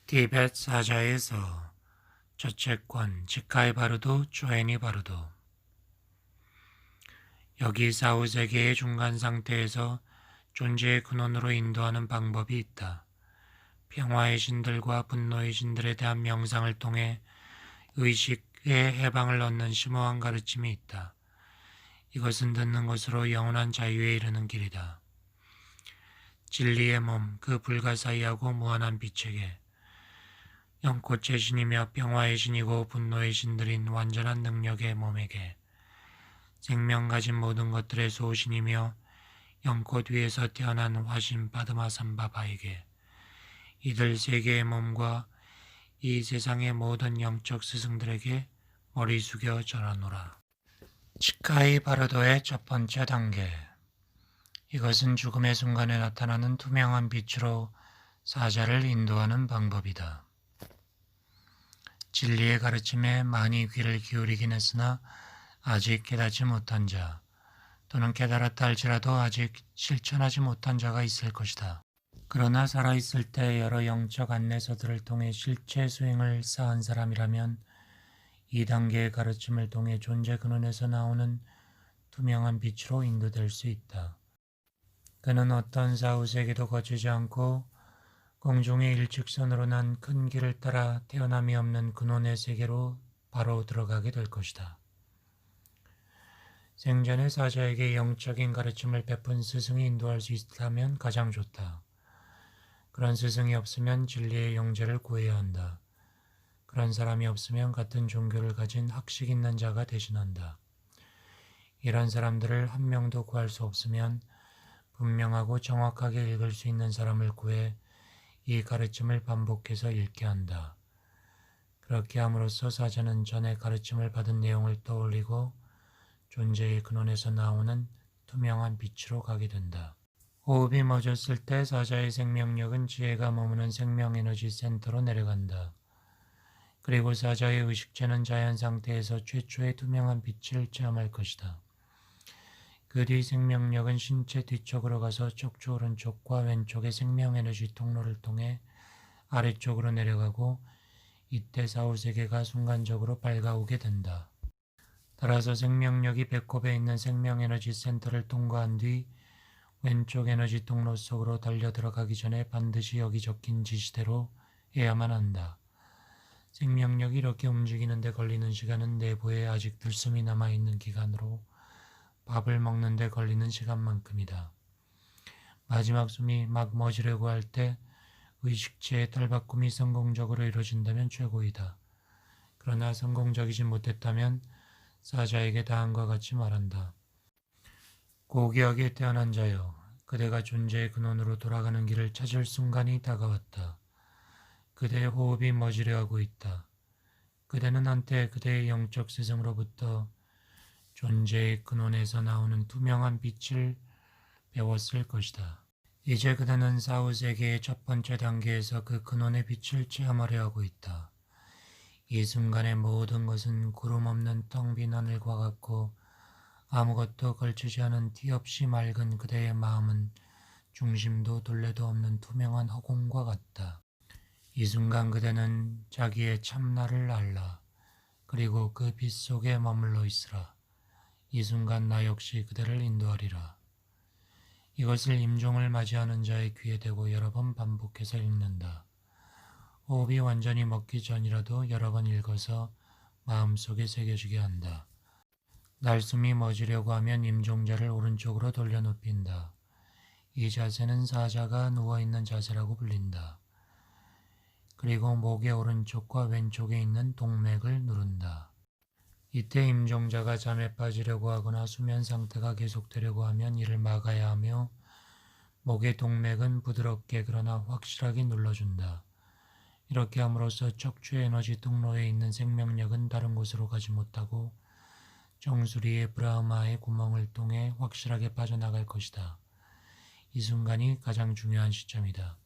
티벳 사자에서 저채권 지카이 바르도 쪼에니 바르도. 여기 사후세계의 중간 상태에서 존재의 근원으로 인도하는 방법이 있다. 평화의 신들과 분노의 신들에 대한 명상을 통해 의식의 해방을 얻는 심오한 가르침이 있다. 이것은 듣는 것으로 영원한 자유에 이르는 길이다. 진리의 몸, 그 불가사의하고 무한한 빛에게, 영꽃의 신이며 평화의 신이고 분노의 신들인 완전한 능력의 몸에게, 생명 가진 모든 것들의 소신이며 영꽃 위에서 태어난 화신 바드마삼바바에게, 이들 세계의 몸과 이 세상의 모든 영적 스승들에게 머리 숙여 절하노라. 치카이 바르도의 첫 번째 단계. 이것은 죽음의 순간에 나타나는 투명한 빛으로 사자를 인도하는 방법이다. 진리의 가르침에 많이 귀를 기울이긴 했으나 아직 깨닫지 못한 자, 또는 깨달았다 할지라도 아직 실천하지 못한 자가 있을 것이다. 그러나 살아있을 때 여러 영적 안내서들을 통해 실체 수행을 쌓은 사람이라면 이 단계의 가르침을 통해 존재 근원에서 나오는 투명한 빛으로 인도될 수 있다. 그는 어떤 사후세계도 거치지 않고 공중의 일직선으로 난 큰 길을 따라 태어남이 없는 근원의 세계로 바로 들어가게 될 것이다. 생전에 사자에게 영적인 가르침을 베푼 스승이 인도할 수 있다면 가장 좋다. 그런 스승이 없으면 진리의 영재를 구해야 한다. 그런 사람이 없으면 같은 종교를 가진 학식 있는 자가 대신한다. 이런 사람들을 한 명도 구할 수 없으면 분명하고 정확하게 읽을 수 있는 사람을 구해 이 가르침을 반복해서 읽게 한다. 그렇게 함으로써 사자는 전에 가르침을 받은 내용을 떠올리고 존재의 근원에서 나오는 투명한 빛으로 가게 된다. 호흡이 멎었을 때 사자의 생명력은 지혜가 머무는 생명에너지 센터로 내려간다. 그리고 사자의 의식체는 자연 상태에서 최초의 투명한 빛을 체험할 것이다. 그 뒤 생명력은 신체 뒤쪽으로 가서 척추 오른쪽과 왼쪽의 생명에너지 통로를 통해 아래쪽으로 내려가고 이때 사후세계가 순간적으로 밝아오게 된다. 따라서 생명력이 배꼽에 있는 생명에너지 센터를 통과한 뒤 왼쪽 에너지 통로 속으로 달려 들어가기 전에 반드시 여기 적힌 지시대로 해야만 한다. 생명력이 이렇게 움직이는 데 걸리는 시간은 내부에 아직 들숨이 남아있는 기간으로 밥을 먹는 데 걸리는 시간만큼이다. 마지막 숨이 막 멎으려고 할 때 의식체의 탈바꿈이 성공적으로 이루어진다면 최고이다. 그러나 성공적이지 못했다면 사자에게 다음과 같이 말한다. 고귀하게 태어난 자여, 그대가 존재의 근원으로 돌아가는 길을 찾을 순간이 다가왔다. 그대의 호흡이 멎으려 하고 있다. 그대는 한때 그대의 영적 스승으로부터 존재의 근원에서 나오는 투명한 빛을 배웠을 것이다. 이제 그대는 사후세계의 첫 번째 단계에서 그 근원의 빛을 체험하려 하고 있다. 이 순간의 모든 것은 구름 없는 텅 빈 하늘과 같고 아무것도 걸치지 않은 티 없이 맑은 그대의 마음은 중심도 둘레도 없는 투명한 허공과 같다. 이 순간 그대는 자기의 참나를 알라. 그리고 그 빛 속에 머물러 있으라. 이 순간 나 역시 그대를 인도하리라. 이것을 임종을 맞이하는 자의 귀에 대고 여러 번 반복해서 읽는다. 호흡이 완전히 멎기 전이라도 여러 번 읽어서 마음속에 새겨지게 한다. 날숨이 멎으려고 하면 임종자를 오른쪽으로 돌려 눕힌다. 이 자세는 사자가 누워있는 자세라고 불린다. 그리고 목의 오른쪽과 왼쪽에 있는 동맥을 누른다. 이때 임종자가 잠에 빠지려고 하거나 수면 상태가 계속되려고 하면 이를 막아야 하며 목의 동맥은 부드럽게 그러나 확실하게 눌러준다. 이렇게 함으로써 척추의 에너지 통로에 있는 생명력은 다른 곳으로 가지 못하고 정수리의 브라흐마의 구멍을 통해 확실하게 빠져나갈 것이다. 이 순간이 가장 중요한 시점이다.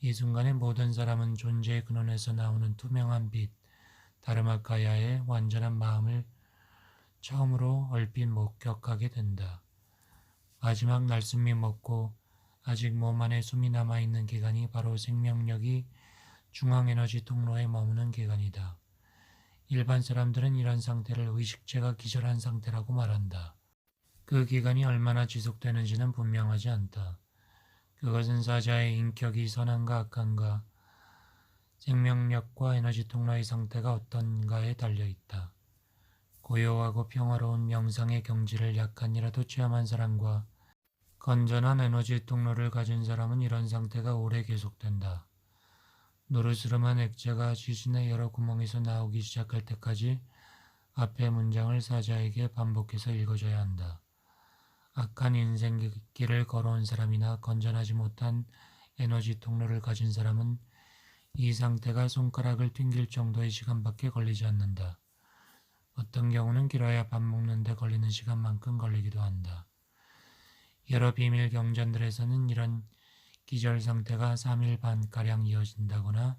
이 순간에 모든 사람은 존재의 근원에서 나오는 투명한 빛, 다르마카야의 완전한 마음을 처음으로 얼핏 목격하게 된다. 마지막 날숨이 멎고 아직 몸 안에 숨이 남아있는 기간이 바로 생명력이 중앙에너지 통로에 머무는 기간이다. 일반 사람들은 이런 상태를 의식체가 기절한 상태라고 말한다. 그 기간이 얼마나 지속되는지는 분명하지 않다. 그것은 사자의 인격이 선한가 악한가, 생명력과 에너지 통로의 상태가 어떤가에 달려있다. 고요하고 평화로운 명상의 경지를 약간이라도 체험한 사람과 건전한 에너지 통로를 가진 사람은 이런 상태가 오래 계속된다. 노르스름한 액체가 시신의 여러 구멍에서 나오기 시작할 때까지 앞의 문장을 사자에게 반복해서 읽어줘야 한다. 악한 인생길을 걸어온 사람이나 건전하지 못한 에너지 통로를 가진 사람은 이 상태가 손가락을 튕길 정도의 시간밖에 걸리지 않는다. 어떤 경우는 길어야 밥 먹는데 걸리는 시간만큼 걸리기도 한다. 여러 비밀 경전들에서는 이런 기절 상태가 3일 반가량 이어진다거나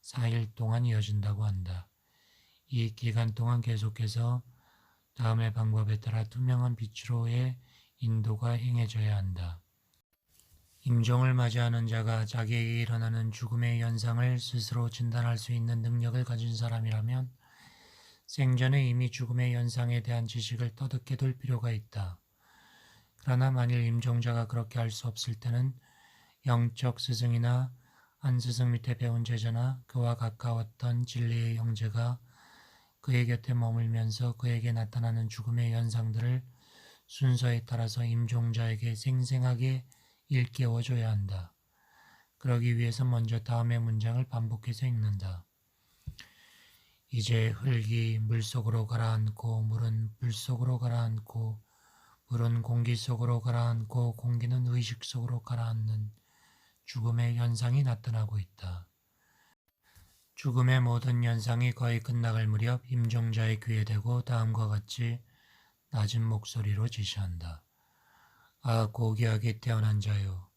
4일 동안 이어진다고 한다. 이 기간 동안 계속해서 다음의 방법에 따라 투명한 빛으로의 인도가 행해져야 한다. 임종을 맞이하는 자가 자기에게 일어나는 죽음의 현상을 스스로 진단할 수 있는 능력을 가진 사람이라면 생전에 이미 죽음의 현상에 대한 지식을 터득해 둘 필요가 있다. 그러나 만일 임종자가 그렇게 할 수 없을 때는 영적 스승이나 한 스승 밑에 배운 제자나 그와 가까웠던 진리의 형제가 그의 곁에 머물면서 그에게 나타나는 죽음의 현상들을 순서에 따라서 임종자에게 생생하게 일깨워줘야 한다. 그러기 위해서 먼저 다음의 문장을 반복해서 읽는다. 이제 흙이 물속으로 가라앉고 물은 불속으로 가라앉고 물은 공기 속으로 가라앉고 공기는 의식 속으로 가라앉는 죽음의 현상이 나타나고 있다. 죽음의 모든 현상이 거의 끝나갈 무렵 임종자의 귀에 대고 다음과 같이 낮은 목소리로 지시한다. 아, 고귀하게 태어난 자여,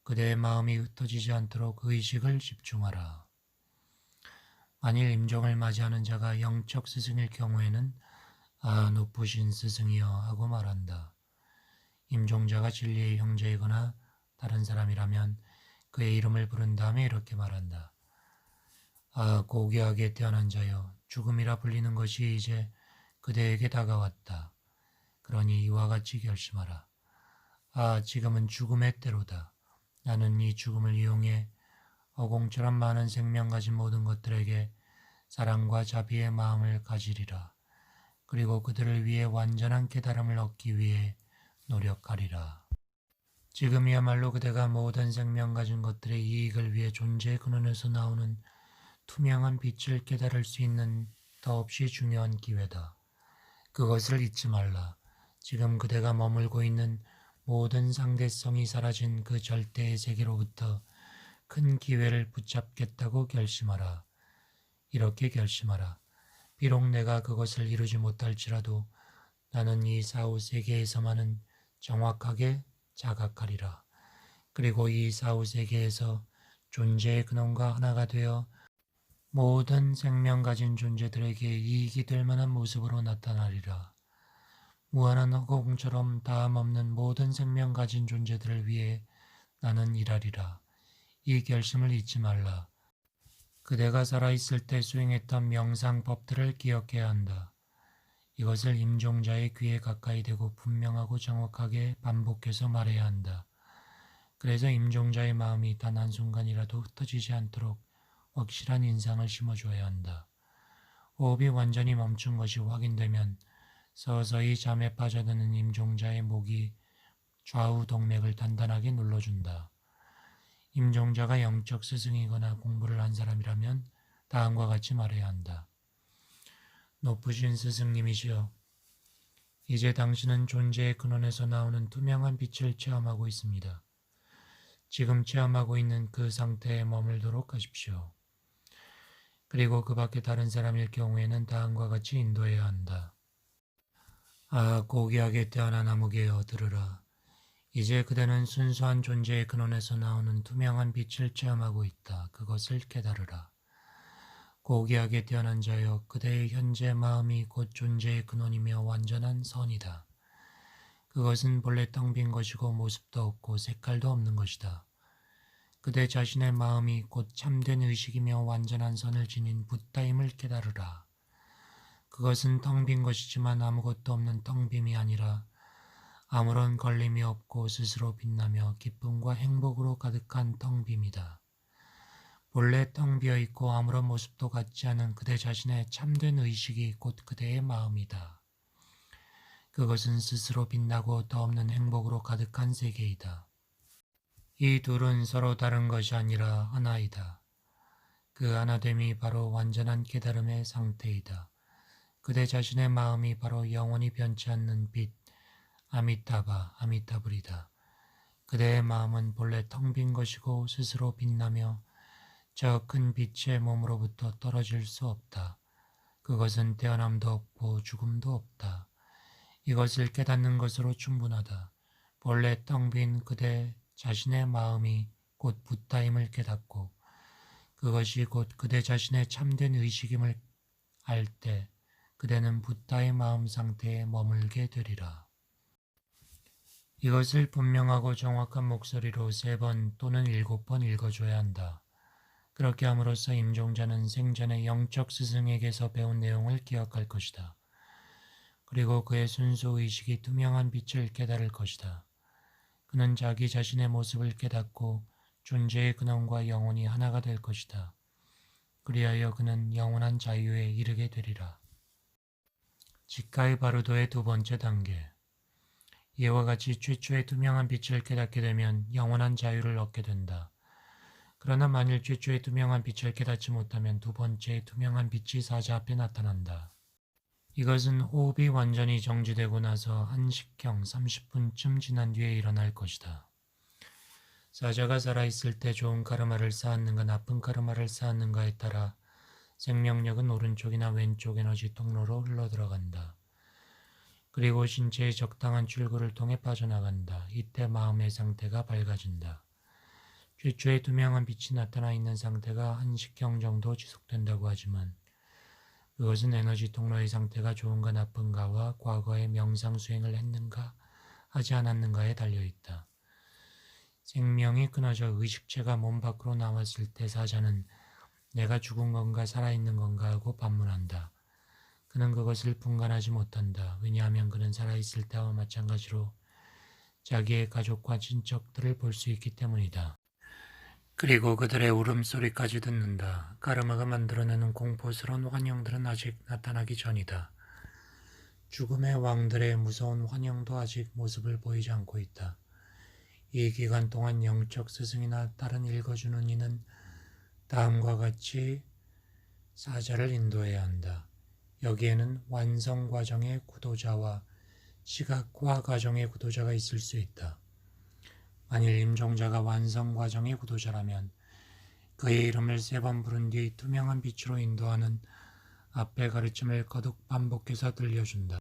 그대의 마음이 흩어지지 않도록 의식을 집중하라. 만일 임종을 맞이하는 자가 영적 스승일 경우에는 아, 높으신 스승이여 하고 말한다. 임종자가 진리의 형제이거나 다른 사람이라면 그의 이름을 부른 다음에 이렇게 말한다. 아, 고귀하게 태어난 자여, 죽음이라 불리는 것이 이제 그대에게 다가왔다. 그러니 이와 같이 결심하라. 아, 지금은 죽음의 때로다. 나는 이 죽음을 이용해 어공처럼 많은 생명 가진 모든 것들에게 사랑과 자비의 마음을 가지리라. 그리고 그들을 위해 완전한 깨달음을 얻기 위해 노력하리라. 지금이야말로 그대가 모든 생명 가진 것들의 이익을 위해 존재의 근원에서 나오는 투명한 빛을 깨달을 수 있는 더없이 중요한 기회다. 그것을 잊지 말라. 지금 그대가 머물고 있는 모든 상대성이 사라진 그 절대의 세계로부터 큰 기회를 붙잡겠다고 결심하라. 이렇게 결심하라. 비록 내가 그것을 이루지 못할지라도 나는 이 사후 세계에서만은 정확하게 자각하리라. 그리고 이 사후 세계에서 존재의 근원과 하나가 되어 모든 생명 가진 존재들에게 이익이 될 만한 모습으로 나타나리라. 무한한 허공처럼 다함없는 모든 생명 가진 존재들을 위해 나는 일하리라. 이 결심을 잊지 말라. 그대가 살아있을 때 수행했던 명상법들을 기억해야 한다. 이것을 임종자의 귀에 가까이 대고 분명하고 정확하게 반복해서 말해야 한다. 그래서 임종자의 마음이 단 한순간이라도 흩어지지 않도록 확실한 인상을 심어줘야 한다. 호흡이 완전히 멈춘 것이 확인되면 서서히 잠에 빠져드는 임종자의 목이 좌우 동맥을 단단하게 눌러준다. 임종자가 영적 스승이거나 공부를 한 사람이라면 다음과 같이 말해야 한다. 높으신 스승님이시여, 이제 당신은 존재의 근원에서 나오는 투명한 빛을 체험하고 있습니다. 지금 체험하고 있는 그 상태에 머물도록 하십시오. 그리고 그 밖에 다른 사람일 경우에는 다음과 같이 인도해야 한다. 아, 고귀하게 태어난 아무개여 들으라. 이제 그대는 순수한 존재의 근원에서 나오는 투명한 빛을 체험하고 있다. 그것을 깨달으라. 고귀하게 태어난 자여, 그대의 현재 마음이 곧 존재의 근원이며 완전한 선이다. 그것은 본래 텅 빈 것이고 모습도 없고 색깔도 없는 것이다. 그대 자신의 마음이 곧 참된 의식이며 완전한 선을 지닌 붓다임을 깨달으라. 그것은 텅 빈 것이지만 아무것도 없는 텅 빔이 아니라 아무런 걸림이 없고 스스로 빛나며 기쁨과 행복으로 가득한 텅 빔이다. 본래 텅 비어 있고 아무런 모습도 갖지 않은 그대 자신의 참된 의식이 곧 그대의 마음이다. 그것은 스스로 빛나고 더 없는 행복으로 가득한 세계이다. 이 둘은 서로 다른 것이 아니라 하나이다. 그 하나됨이 바로 완전한 깨달음의 상태이다. 그대 자신의 마음이 바로 영원히 변치 않는 빛, 아미타바, 아미타불이다. 그대의 마음은 본래 텅 빈 것이고 스스로 빛나며 저 큰 빛의 몸으로부터 떨어질 수 없다. 그것은 태어남도 없고 죽음도 없다. 이것을 깨닫는 것으로 충분하다. 본래 텅 빈 그대 자신의 마음이 곧 붓다임을 깨닫고 그것이 곧 그대 자신의 참된 의식임을 알 때 그대는 붓다의 마음 상태에 머물게 되리라. 이것을 분명하고 정확한 목소리로 3번 또는 7번 읽어줘야 한다. 그렇게 함으로써 임종자는 생전에 영적 스승에게서 배운 내용을 기억할 것이다. 그리고 그의 순수 의식이 투명한 빛을 깨달을 것이다. 그는 자기 자신의 모습을 깨닫고 존재의 근원과 영혼이 하나가 될 것이다. 그리하여 그는 영원한 자유에 이르게 되리라. 직가의 바르도의 2번째 단계. 이와 같이 최초의 투명한 빛을 깨닫게 되면 영원한 자유를 얻게 된다. 그러나 만일 최초의 투명한 빛을 깨닫지 못하면 2번째의 투명한 빛이 사자 앞에 나타난다. 이것은 호흡이 완전히 정지되고 나서 한식경 30분쯤 지난 뒤에 일어날 것이다. 사자가 살아있을 때 좋은 카르마를 쌓았는가 나쁜 카르마를 쌓았는가에 따라 생명력은 오른쪽이나 왼쪽 에너지 통로로 흘러들어간다. 그리고 신체의 적당한 출구를 통해 빠져나간다. 이때 마음의 상태가 밝아진다. 최초의 투명한 빛이 나타나 있는 상태가 한식경 정도 지속된다고 하지만 그것은 에너지 통로의 상태가 좋은가 나쁜가와 과거에 명상 수행을 했는가 하지 않았는가에 달려있다. 생명이 끊어져 의식체가 몸 밖으로 나왔을 때 사자는 내가 죽은 건가 살아있는 건가 하고 반문한다. 그는 그것을 분간하지 못한다. 왜냐하면 그는 살아있을 때와 마찬가지로 자기의 가족과 친척들을 볼 수 있기 때문이다. 그리고 그들의 울음소리까지 듣는다. 카르마가 만들어내는 공포스러운 환영들은 아직 나타나기 전이다. 죽음의 왕들의 무서운 환영도 아직 모습을 보이지 않고 있다. 이 기간 동안 영적 스승이나 다른 읽어주는 이는 다음과 같이 사자를 인도해야 한다. 여기에는 완성 과정의 구도자와 시각화 과정의 구도자가 있을 수 있다. 만일 임종자가 완성 과정의 구도자라면 그의 이름을 3번 부른 뒤 투명한 빛으로 인도하는 앞의 가르침을 거듭 반복해서 들려준다.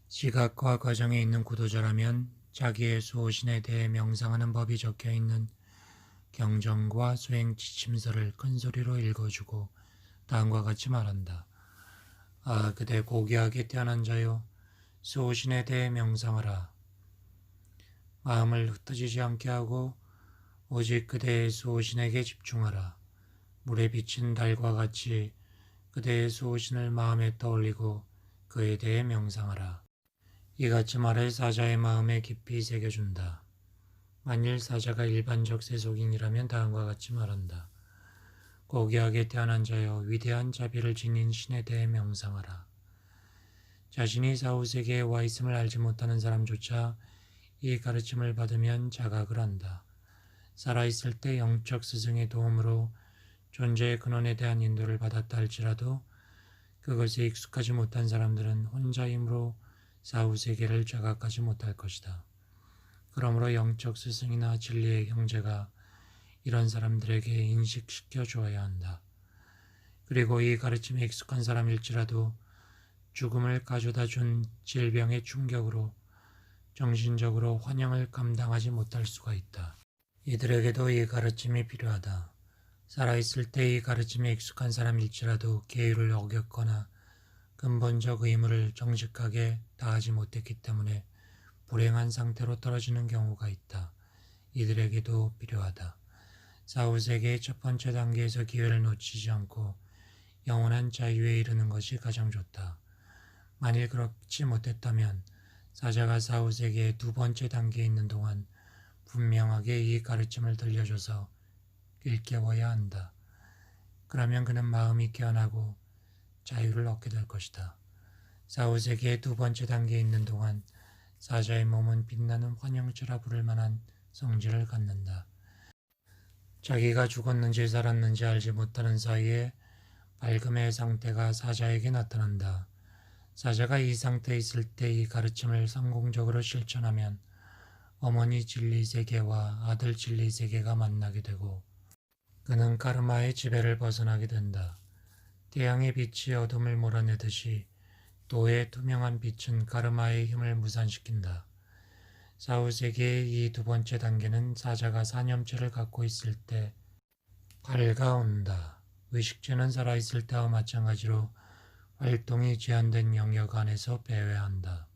시각화 과정에 있는 구도자라면 자기의 수호신에 대해 명상하는 법이 적혀있는 경전과 수행 지침서를 큰 소리로 읽어주고 다음과 같이 말한다. 아, 그대 고귀하게 태어난 자요. 수호신에 대해 명상하라. 마음을 흩어지지 않게 하고 오직 그대의 수호신에게 집중하라. 물에 비친 달과 같이 그대의 수호신을 마음에 떠올리고 그에 대해 명상하라. 이같이 말해 사자의 마음에 깊이 새겨준다. 만일 사자가 일반적 세속인이라면 다음과 같이 말한다. 고귀하게 태어난 자여 위대한 자비를 지닌 신에 대해 명상하라. 자신이 사후세계에 와 있음을 알지 못하는 사람조차 이 가르침을 받으면 자각을 한다. 살아있을 때 영적 스승의 도움으로 존재의 근원에 대한 인도를 받았다 할지라도 그것에 익숙하지 못한 사람들은 혼자 힘으로 사후세계를 자각하지 못할 것이다. 그러므로 영적 스승이나 진리의 형제가 이런 사람들에게 인식시켜 주어야 한다. 그리고 이 가르침에 익숙한 사람일지라도 죽음을 가져다 준 질병의 충격으로 정신적으로 환영을 감당하지 못할 수가 있다. 이들에게도 이 가르침이 필요하다. 살아있을 때 이 가르침에 익숙한 사람일지라도 계율을 어겼거나 근본적 의무를 정직하게 다하지 못했기 때문에 불행한 상태로 떨어지는 경우가 있다. 이들에게도 필요하다. 사후세계의 첫 번째 단계에서 기회를 놓치지 않고 영원한 자유에 이르는 것이 가장 좋다. 만일 그렇지 못했다면 사자가 사후세계의 두 번째 단계에 있는 동안 분명하게 이 가르침을 들려줘서 일깨워야 한다. 그러면 그는 마음이 깨어나고 자유를 얻게 될 것이다. 사후세계의 두 번째 단계에 있는 동안 사자의 몸은 빛나는 환영체라 부를 만한 성질을 갖는다. 자기가 죽었는지 살았는지 알지 못하는 사이에 밝음의 상태가 사자에게 나타난다. 사자가 이 상태에 있을 때 이 가르침을 성공적으로 실천하면 어머니 진리세계와 아들 진리세계가 만나게 되고 그는 카르마의 지배를 벗어나게 된다. 태양의 빛이 어둠을 몰아내듯이 도의 투명한 빛은 카르마의 힘을 무산시킨다. 사후세계의 이 두 번째 단계는 사자가 사념체를 갖고 있을 때 밝아온다. 의식체는 살아있을 때와 마찬가지로 활동이 제한된 영역 안에서 배회한다.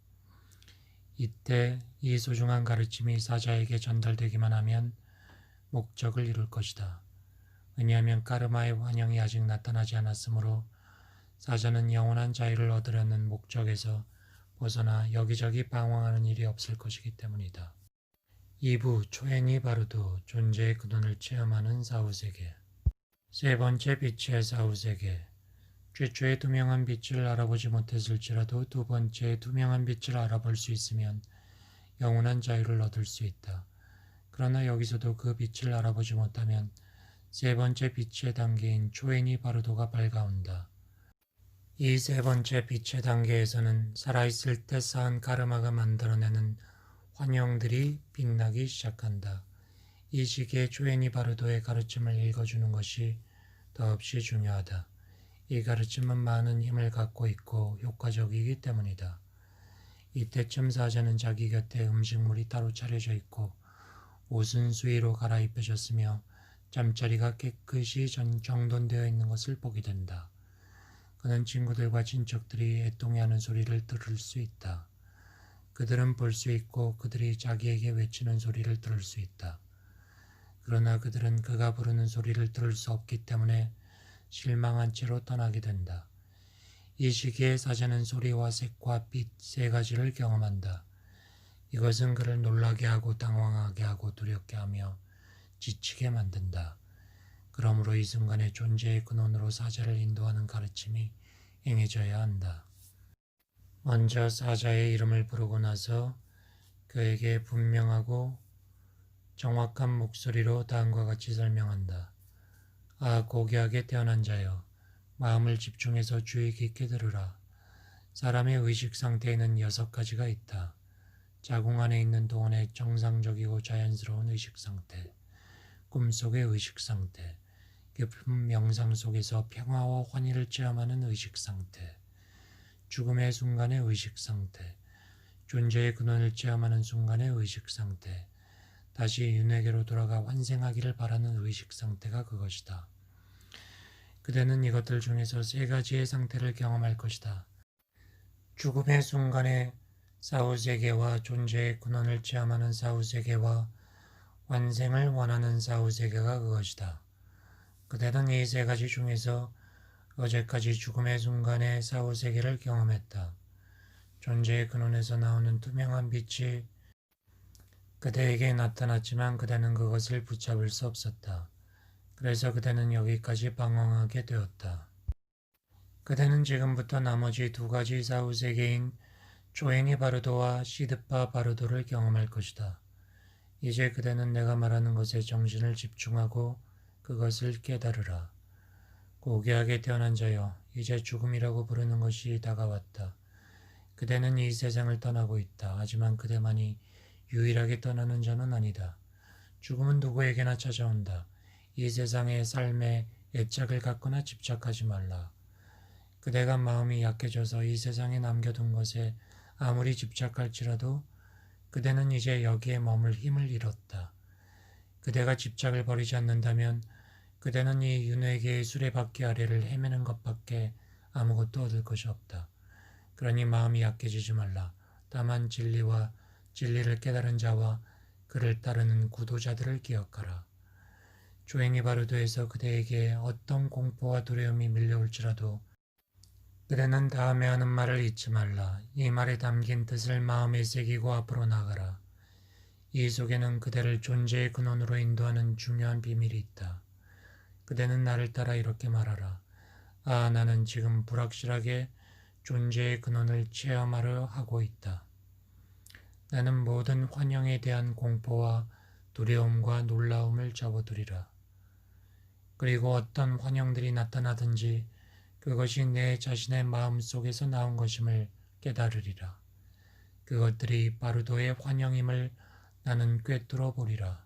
이때 이 소중한 가르침이 사자에게 전달되기만 하면 목적을 이룰 것이다. 왜냐하면 카르마의 환영이 아직 나타나지 않았으므로 사자는 영원한 자유를 얻으려는 목적에서 벗어나 여기저기 방황하는 일이 없을 것이기 때문이다. 2부 초에니 바르도 존재의 근원을 체험하는 사후세계. 세 번째 빛의 사후세계. 최초의 투명한 빛을 알아보지 못했을지라도 두 번째의 투명한 빛을 알아볼 수 있으면 영원한 자유를 얻을 수 있다. 그러나 여기서도 그 빛을 알아보지 못하면 세 번째 빛의 단계인 초에니 바르도가 밝아온다. 이 세 번째 빛의 단계에서는 살아있을 때 쌓은 카르마가 만들어내는 환영들이 빛나기 시작한다. 이 시기에 초에니 바르도의 가르침을 읽어주는 것이 더없이 중요하다. 이 가르침은 많은 힘을 갖고 있고 효과적이기 때문이다. 이때쯤 사자는 자기 곁에 음식물이 따로 차려져 있고 옷은 수의로 갈아입혀졌으며 잠자리가 깨끗이 정돈되어 있는 것을 보게 된다. 그는 친구들과 친척들이 애통해하는 소리를 들을 수 있다. 그들은 볼 수 있고 그들이 자기에게 외치는 소리를 들을 수 있다. 그러나 그들은 그가 부르는 소리를 들을 수 없기 때문에 실망한 채로 떠나게 된다. 이 시기에 사자는 소리와 색과 빛 세 가지를 경험한다. 이것은 그를 놀라게 하고 당황하게 하고 두렵게 하며 지치게 만든다. 그러므로 이 순간에 존재의 근원으로 사자를 인도하는 가르침이 행해져야 한다. 먼저 사자의 이름을 부르고 나서 그에게 분명하고 정확한 목소리로 다음과 같이 설명한다. 아, 고귀하게 태어난 자여, 마음을 집중해서 주의 깊게 들으라. 사람의 의식 상태에는 6가지가 있다. 자궁 안에 있는 동안의 정상적이고 자연스러운 의식 상태, 꿈속의 의식 상태, 깊은 명상 속에서 평화와 환희를 체험하는 의식 상태, 죽음의 순간의 의식 상태, 존재의 근원을 체험하는 순간의 의식 상태, 다시 윤회계로 돌아가 환생하기를 바라는 의식 상태가 그것이다. 그대는 이것들 중에서 3가지의 상태를 경험할 것이다. 죽음의 순간의 사후세계와 존재의 근원을 체험하는 사후세계와 환생을 원하는 사후세계가 그것이다. 그대는 이 3가지 중에서 어제까지 죽음의 순간의 사후세계를 경험했다. 존재의 근원에서 나오는 투명한 빛이 그대에게 나타났지만 그대는 그것을 붙잡을 수 없었다. 그래서 그대는 여기까지 방황하게 되었다. 그대는 지금부터 나머지 2가지 사후세계인 초에니 바르도와 시드파 바르도를 경험할 것이다. 이제 그대는 내가 말하는 것에 정신을 집중하고 그것을 깨달으라. 고귀하게 태어난 자여, 이제 죽음이라고 부르는 것이 다가왔다. 그대는 이 세상을 떠나고 있다. 하지만 그대만이 유일하게 떠나는 자는 아니다. 죽음은 누구에게나 찾아온다. 이 세상의 삶에 애착을 갖거나 집착하지 말라. 그대가 마음이 약해져서 이 세상에 남겨둔 것에 아무리 집착할지라도 그대는 이제 여기에 머물 힘을 잃었다. 그대가 집착을 버리지 않는다면 그대는 이 윤회계의 수레바퀴 아래를 헤매는 것밖에 아무것도 얻을 것이 없다. 그러니 마음이 약해지지 말라. 다만 진리와 진리를 깨달은 자와 그를 따르는 구도자들을 기억하라. 조행이 바르도에서 그대에게 어떤 공포와 두려움이 밀려올지라도 그대는 다음에 하는 말을 잊지 말라. 이 말에 담긴 뜻을 마음에 새기고 앞으로 나가라. 이 속에는 그대를 존재의 근원으로 인도하는 중요한 비밀이 있다. 그대는 나를 따라 이렇게 말하라. 아, 나는 지금 불확실하게 존재의 근원을 체험하려 하고 있다. 나는 모든 환영에 대한 공포와 두려움과 놀라움을 접어두리라. 그리고 어떤 환영들이 나타나든지 그것이 내 자신의 마음 속에서 나온 것임을 깨달으리라. 그것들이 바르도의 환영임을 나는 꿰뚫어 보리라.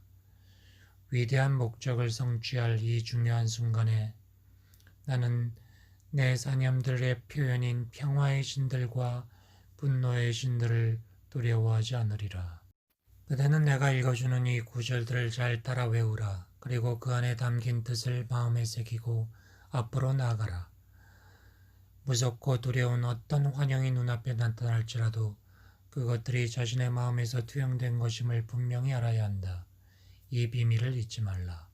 위대한 목적을 성취할 이 중요한 순간에 나는 내 사념들의 표현인 평화의 신들과 분노의 신들을 두려워하지 않으리라. 그대는 내가 읽어주는 이 구절들을 잘 따라 외우라. 그리고 그 안에 담긴 뜻을 마음에 새기고 앞으로 나아가라. 무섭고 두려운 어떤 환영이 눈앞에 나타날지라도 그것들이 자신의 마음에서 투영된 것임을 분명히 알아야 한다. 이 비밀을 잊지 말라.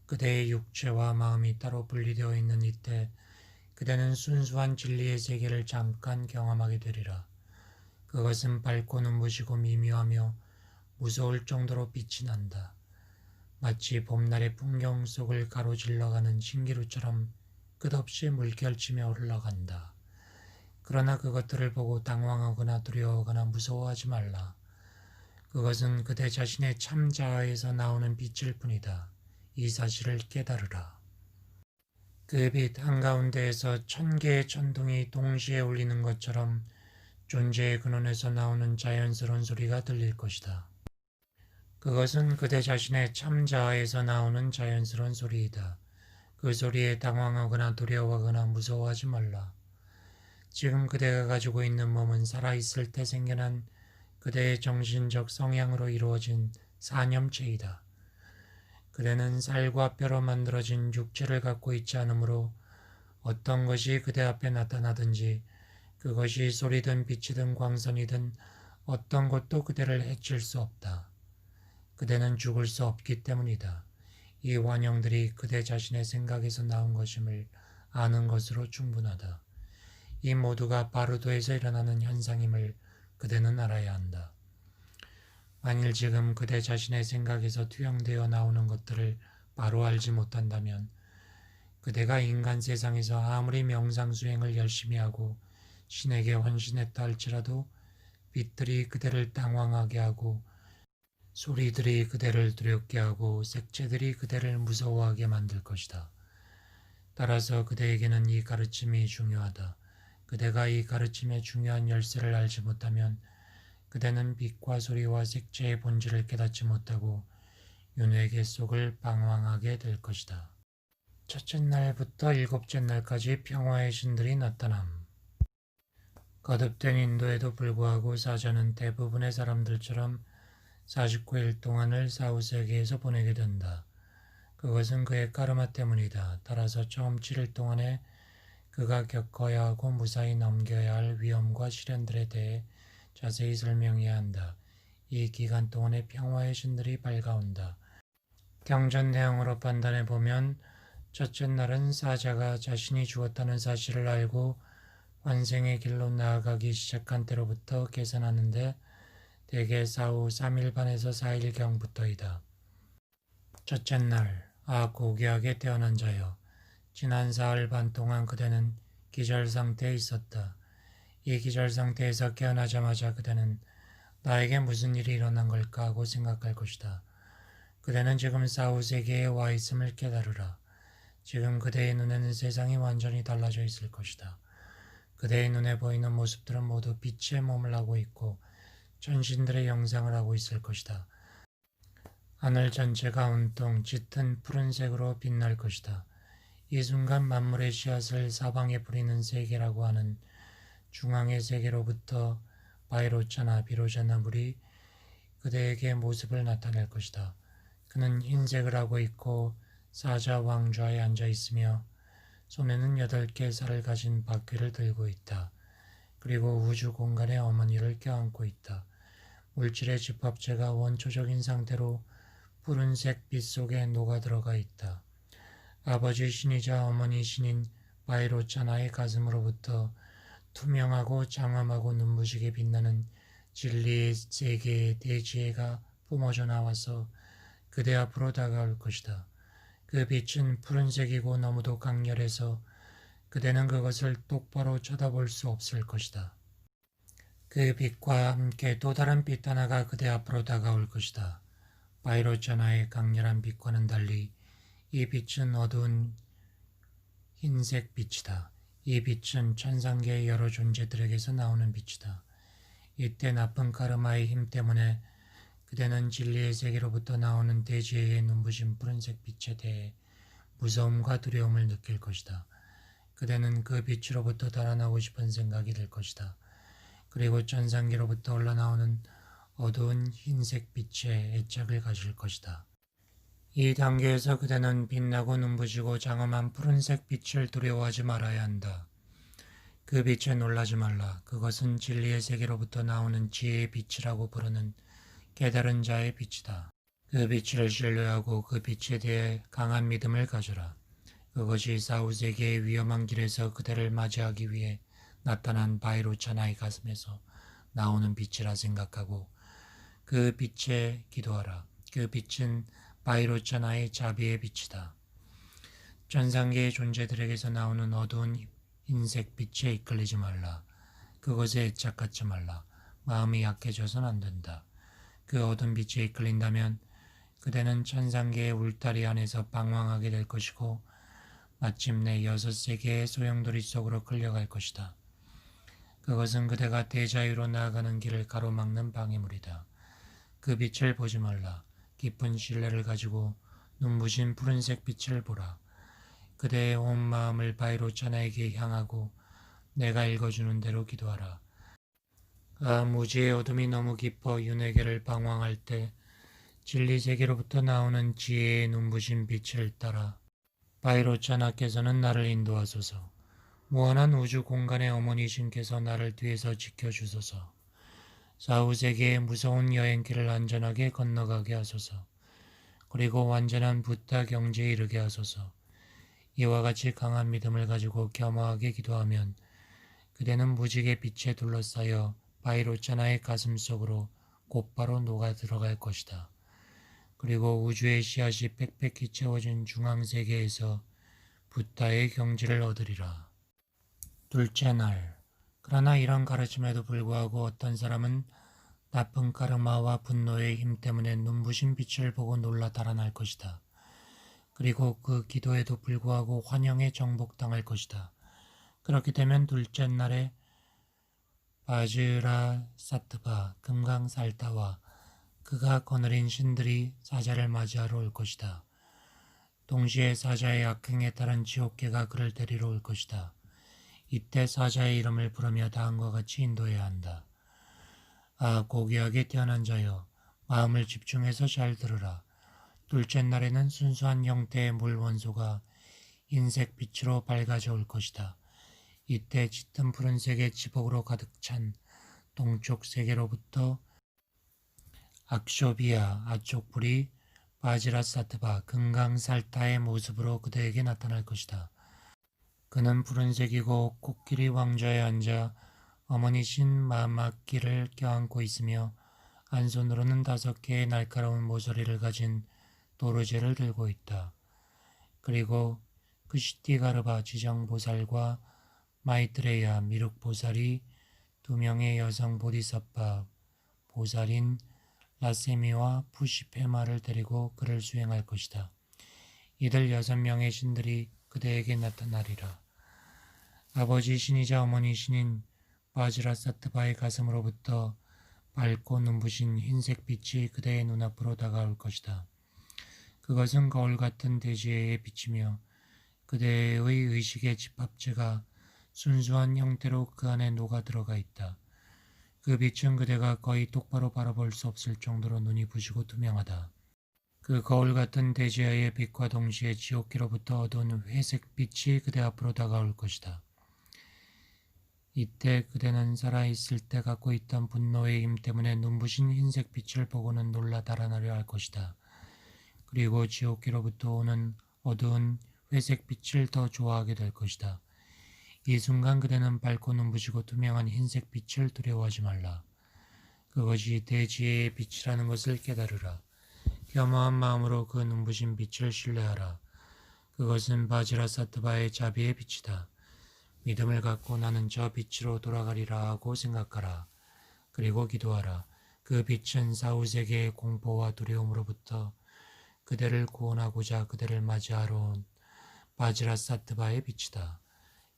그대의 육체와 마음이 따로 분리되어 있는 이때 그대는 순수한 진리의 세계를 잠깐 경험하게 되리라. 그것은 밝고 눈부시고 미묘하며 무서울 정도로 빛이 난다. 마치 봄날의 풍경 속을 가로질러가는 신기루처럼 끝없이 물결치며 흘러간다. 그러나 그것들을 보고 당황하거나 두려워하거나 무서워하지 말라. 그것은 그대 자신의 참 자아에서 나오는 빛일 뿐이다. 이 사실을 깨달으라. 그 빛 한가운데에서 1000개의 천둥이 동시에 울리는 것처럼 존재의 근원에서 나오는 자연스러운 소리가 들릴 것이다. 그것은 그대 자신의 참 자아에서 나오는 자연스러운 소리이다. 그 소리에 당황하거나 두려워하거나 무서워하지 말라. 지금 그대가 가지고 있는 몸은 살아있을 때 생겨난 그대의 정신적 성향으로 이루어진 사념체이다. 그대는 살과 뼈로 만들어진 육체를 갖고 있지 않으므로 어떤 것이 그대 앞에 나타나든지 그것이 소리든 빛이든 광선이든 어떤 것도 그대를 해칠 수 없다. 그대는 죽을 수 없기 때문이다. 이 환영들이 그대 자신의 생각에서 나온 것임을 아는 것으로 충분하다. 이 모두가 바르도에서 일어나는 현상임을 그대는 알아야 한다. 만일 지금 그대 자신의 생각에서 투영되어 나오는 것들을 바로 알지 못한다면 그대가 인간 세상에서 아무리 명상수행을 열심히 하고 신에게 헌신했다 할지라도 빛들이 그대를 당황하게 하고 소리들이 그대를 두렵게 하고 색채들이 그대를 무서워하게 만들 것이다. 따라서 그대에게는 이 가르침이 중요하다. 그대가 이 가르침의 중요한 열쇠를 알지 못하면 그대는 빛과 소리와 색채의 본질을 깨닫지 못하고 윤회계 속을 방황하게 될 것이다. 첫째 날부터 일곱째 날까지 평화의 신들이 나타남. 거듭된 인도에도 불구하고 사자는 대부분의 사람들처럼 49일 동안을 사후세계에서 보내게 된다. 그것은 그의 까르마 때문이다. 따라서 처음 7일 동안에 그가 겪어야 하고 무사히 넘겨야 할 위험과 시련들에 대해 자세히 설명해야 한다. 이 기간 동안에 평화의 신들이 밝아온다. 경전 내용으로 판단해 보면 첫째 날은 사자가 자신이 죽었다는 사실을 알고 환생의 길로 나아가기 시작한 때로부터 계산하는데 대개 사후 3일 반에서 4일경부터이다. 첫째 날, 고귀하게 태어난 자여, 지난 4일 반 동안 그대는 기절 상태에 있었다. 이 기절 상태에서 깨어나자마자 그대는 나에게 무슨 일이 일어난 걸까 하고 생각할 것이다. 그대는 지금 사후 세계에 와 있음을 깨달으라. 지금 그대의 눈에는 세상이 완전히 달라져 있을 것이다. 그대의 눈에 보이는 모습들은 모두 빛의 몸을 하고 있고 천신들의 영상을 하고 있을 것이다. 하늘 전체가 온통 짙은 푸른색으로 빛날 것이다. 이 순간 만물의 씨앗을 사방에 뿌리는 세계라고 하는 중앙의 세계로부터 바이로차나 비로자나 물이 그대에게 모습을 나타낼 것이다. 그는 흰색을 하고 있고 사자 왕좌에 앉아 있으며 손에는 8개 살을 가진 바퀴를 들고 있다. 그리고 우주 공간의 어머니를 껴안고 있다. 물질의 집합체가 원초적인 상태로 푸른색 빛 속에 녹아들어가 있다. 아버지 신이자 어머니 신인 바이로차나의 가슴으로부터 투명하고 장엄하고 눈부시게 빛나는 진리의 세계의 대지혜가 뿜어져 나와서 그대 앞으로 다가올 것이다. 그 빛은 푸른색이고 너무도 강렬해서 그대는 그것을 똑바로 쳐다볼 수 없을 것이다. 그 빛과 함께 또 다른 빛 하나가 그대 앞으로 다가올 것이다. 바이로차나의 강렬한 빛과는 달리 이 빛은 어두운 흰색 빛이다. 이 빛은 천상계의 여러 존재들에게서 나오는 빛이다. 이때 나쁜 카르마의 힘 때문에 그대는 진리의 세계로부터 나오는 대지혜의 눈부신 푸른색 빛에 대해 무서움과 두려움을 느낄 것이다. 그대는 그 빛으로부터 달아나고 싶은 생각이 들 것이다. 그리고 천상계로부터 흘러나오는 어두운 흰색 빛에 애착을 가질 것이다. 이 단계에서 그대는 빛나고 눈부시고 장엄한 푸른색 빛을 두려워하지 말아야 한다. 그 빛에 놀라지 말라. 그것은 진리의 세계로부터 나오는 지혜의 빛이라고 부르는 깨달은 자의 빛이다. 그 빛을 신뢰하고 그 빛에 대해 강한 믿음을 가져라. 그것이 사후세계의 위험한 길에서 그대를 맞이하기 위해 나타난 바이로차나의 가슴에서 나오는 빛이라 생각하고 그 빛에 기도하라. 그 빛은 바이로차나의 자비의 빛이다. 천상계의 존재들에게서 나오는 어두운 흰색 빛에 이끌리지 말라. 그것에 애착하지 말라. 마음이 약해져선 안 된다. 그 어두운 빛에 이끌린다면 그대는 천상계의 울타리 안에서 방황하게 될 것이고 마침내 6세계의 소용돌이 속으로 끌려갈 것이다. 그것은 그대가 대자유로 나아가는 길을 가로막는 방해물이다. 그 빛을 보지 말라. 깊은 신뢰를 가지고 눈부신 푸른색 빛을 보라. 그대의 온 마음을 바이로차나에게 향하고 내가 읽어주는 대로 기도하라. 무지의 어둠이 너무 깊어 윤회계를 방황할 때 진리세계로부터 나오는 지혜의 눈부신 빛을 따라 바이로차나께서는 나를 인도하소서. 무한한 우주 공간의 어머니신께서 나를 뒤에서 지켜주소서. 사후세계의 무서운 여행길을 안전하게 건너가게 하소서. 그리고 완전한 부타 경지에 이르게 하소서. 이와 같이 강한 믿음을 가지고 겸허하게 기도하면 그대는 무지개 빛에 둘러싸여 바이로차나의 가슴 속으로 곧바로 녹아 들어갈 것이다. 그리고 우주의 씨앗이 빽빽히 채워진 중앙세계에서 부타의 경지를 얻으리라. 둘째 날. 그러나 이런 가르침에도 불구하고 어떤 사람은 나쁜 카르마와 분노의 힘 때문에 눈부신 빛을 보고 놀라 달아날 것이다. 그리고 그 기도에도 불구하고 환영에 정복당할 것이다. 그렇게 되면 둘째 날에 바즈라 사트바 금강살타와 그가 거느린 신들이 사자를 맞이하러 올 것이다. 동시에 사자의 악행에 따른 지옥계가 그를 데리러 올 것이다. 이때 사자의 이름을 부르며 다음과 같이 인도해야 한다. 고귀하게 태어난 자여, 마음을 집중해서 잘 들으라. 둘째 날에는 순수한 형태의 물 원소가 흰색 빛으로 밝아져 올 것이다. 이때 짙은 푸른색의 지복으로 가득 찬 동쪽 세계로부터 악쇼비아 아쪽불이 바지라사트바 금강살타의 모습으로 그대에게 나타날 것이다. 그는 푸른색이고 코끼리 왕좌에 앉아 어머니신 마마키를 껴안고 있으며 한 손으로는 5개의 날카로운 모서리를 가진 도르제를 들고 있다. 그리고 크시티가르바 지정보살과 마이트레야 미륵보살이 2명의 여성 보디사파 보살인 라세미와 푸시페마를 데리고 그를 수행할 것이다. 이들 6명의 신들이 그대에게 나타나리라. 아버지 신이자 어머니 신인 바지라사트바의 가슴으로부터 밝고 눈부신 흰색 빛이 그대의 눈앞으로 다가올 것이다. 그것은 거울 같은 대지혜의 빛이며 그대의 의식의 집합체가 순수한 형태로 그 안에 녹아 들어가 있다. 그 빛은 그대가 거의 똑바로 바라볼 수 없을 정도로 눈이 부시고 투명하다. 그 거울 같은 대지하의 빛과 동시에 지옥기로부터 어두운 회색 빛이 그대 앞으로 다가올 것이다. 이때 그대는 살아있을 때 갖고 있던 분노의 힘 때문에 눈부신 흰색 빛을 보고는 놀라 달아나려 할 것이다. 그리고 지옥계로부터 오는 어두운 회색 빛을 더 좋아하게 될 것이다. 이 순간 그대는 밝고 눈부시고 투명한 흰색 빛을 두려워하지 말라. 그것이 대지혜의 빛이라는 것을 깨달으라. 겸허한 마음으로 그 눈부신 빛을 신뢰하라. 그것은 바지라사트바의 자비의 빛이다. 믿음을 갖고 나는 저 빛으로 돌아가리라 하고 생각하라. 그리고 기도하라. 그 빛은 사후세계의 공포와 두려움으로부터 그대를 구원하고자 그대를 맞이하러 온 바지라사트바의 빛이다.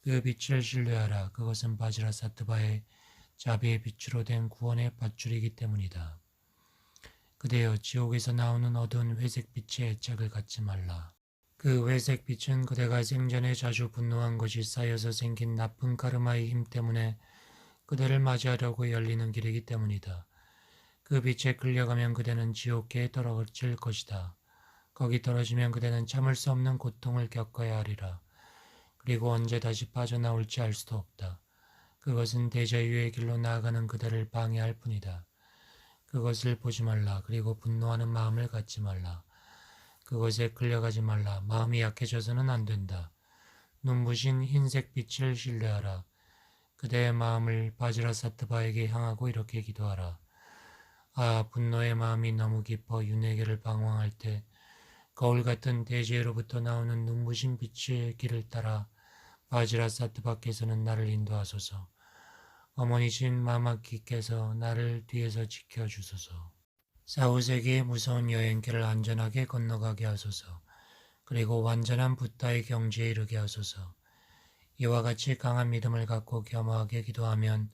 그 빛을 신뢰하라. 그것은 바지라사트바의 자비의 빛으로 된 구원의 밧줄이기 때문이다. 그대여, 지옥에서 나오는 어두운 회색 빛의 애착을 갖지 말라. 그 회색 빛은 그대가 생전에 자주 분노한 것이 쌓여서 생긴 나쁜 카르마의 힘 때문에 그대를 맞이하려고 열리는 길이기 때문이다. 그 빛에 끌려가면 그대는 지옥계에 떨어질 것이다. 거기 떨어지면 그대는 참을 수 없는 고통을 겪어야 하리라. 그리고 언제 다시 빠져나올지 알 수도 없다. 그것은 대자유의 길로 나아가는 그대를 방해할 뿐이다. 그것을 보지 말라. 그리고 분노하는 마음을 갖지 말라. 그것에 끌려가지 말라. 마음이 약해져서는 안 된다. 눈부신 흰색 빛을 신뢰하라. 그대의 마음을 바지라사트바에게 향하고 이렇게 기도하라. 아, 분노의 마음이 너무 깊어 윤회계를 방황할 때 거울 같은 대지혜로부터 나오는 눈부신 빛의 길을 따라 바지라사트바께서는 나를 인도하소서. 어머니신 마마키께서 나를 뒤에서 지켜주소서. 사후세계의 무서운 여행길을 안전하게 건너가게 하소서. 그리고 완전한 붓다의 경지에 이르게 하소서. 이와 같이 강한 믿음을 갖고 겸허하게 기도하면